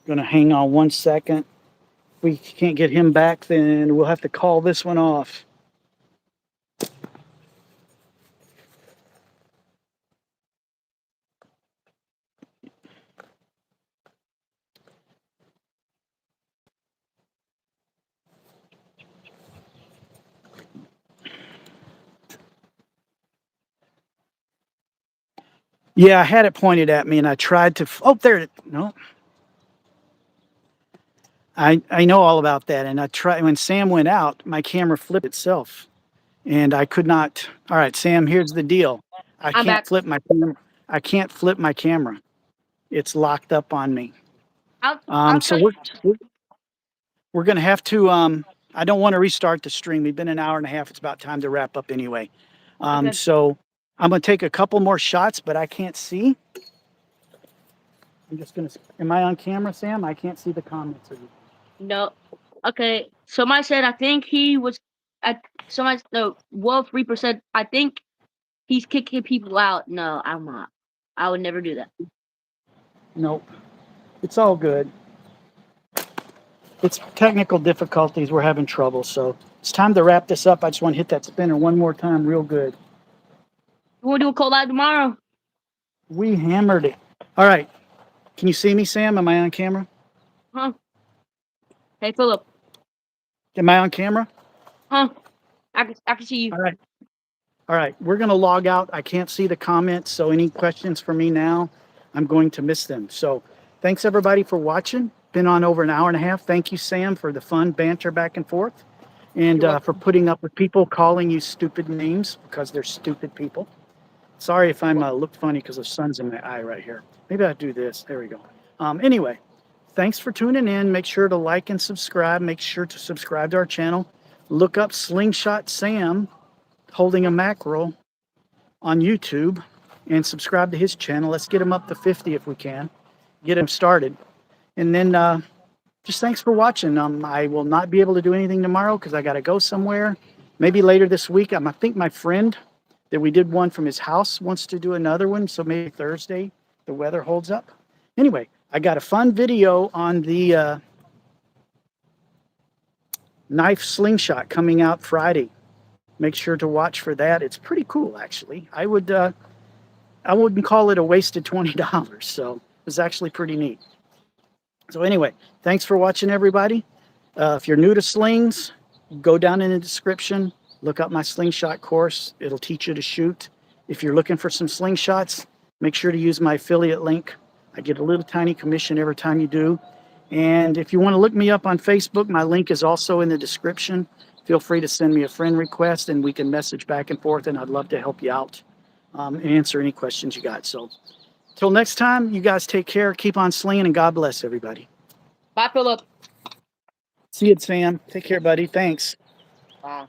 Gonna hang on 1 second. If we can't get him back, then we'll have to call this one off. Yeah, I had it pointed at me and I tried to, oh, there, no. I know all about that. And I tried, when Sam went out, my camera flipped itself and I could not. All right, Sam, here's the deal. I I'm can't back. flip my camera. I can't flip my camera. It's locked up on me. I'll So show you. we're going to have to, I don't want to restart the stream. We've been an hour and a half. It's about time to wrap up anyway. Okay. So I'm going to take a couple more shots, but I can't see. I'm just going to, am I on camera, Sam? I can't see the comments. No. Okay. Somebody said I think he was at somebody no Wolf Reaper said I think he's kicking people out. No, I'm not. I would never do that. Nope. It's all good. It's technical difficulties. We're having trouble. So it's time to wrap this up. I just want to hit that spinner one more time real good. We'll do a cold live tomorrow. We hammered it. All right. Can you see me, Sam? Am I on camera? Huh? Hey Philip. Am I on camera? Huh? I can see you. All right. All right. We're going to log out. I can't see the comments. So any questions for me now, I'm going to miss them. So thanks everybody for watching. Been on over an hour and a half. Thank you, Sam, for the fun banter back and forth and for putting up with people calling you stupid names because they're stupid people. Sorry if I'm look funny because the sun's in my eye right here. Maybe I'll do this. There we go. Anyway, thanks for tuning in. Make sure to like and subscribe. Make sure to subscribe to our channel. Look up Slingshot Sam holding a mackerel on YouTube and subscribe to his channel. Let's get him up to 50 if we can. Get him started. And then just thanks for watching. I will not be able to do anything tomorrow because I got to go somewhere. Maybe later this week. I think my friend that we did one from his house wants to do another one. So maybe Thursday, the weather holds up. Anyway, I got a fun video on the knife slingshot coming out Friday. Make sure to watch for that. It's pretty cool, actually. I wouldn't call it a wasted $20. So it was actually pretty neat. So anyway, thanks for watching, everybody. If you're new to slings, go down in the description. Look up my slingshot course. It'll teach you to shoot. If you're looking for some slingshots, make sure to use my affiliate link. I get a little tiny commission every time you do. And if you want to look me up on Facebook, my link is also in the description. Feel free to send me a friend request and we can message back and forth, and I'd love to help you out and answer any questions you got. So till next time, you guys take care, keep on slinging, and God bless everybody. Bye, Philip. See you, Sam. Take care, buddy. Thanks. Bye.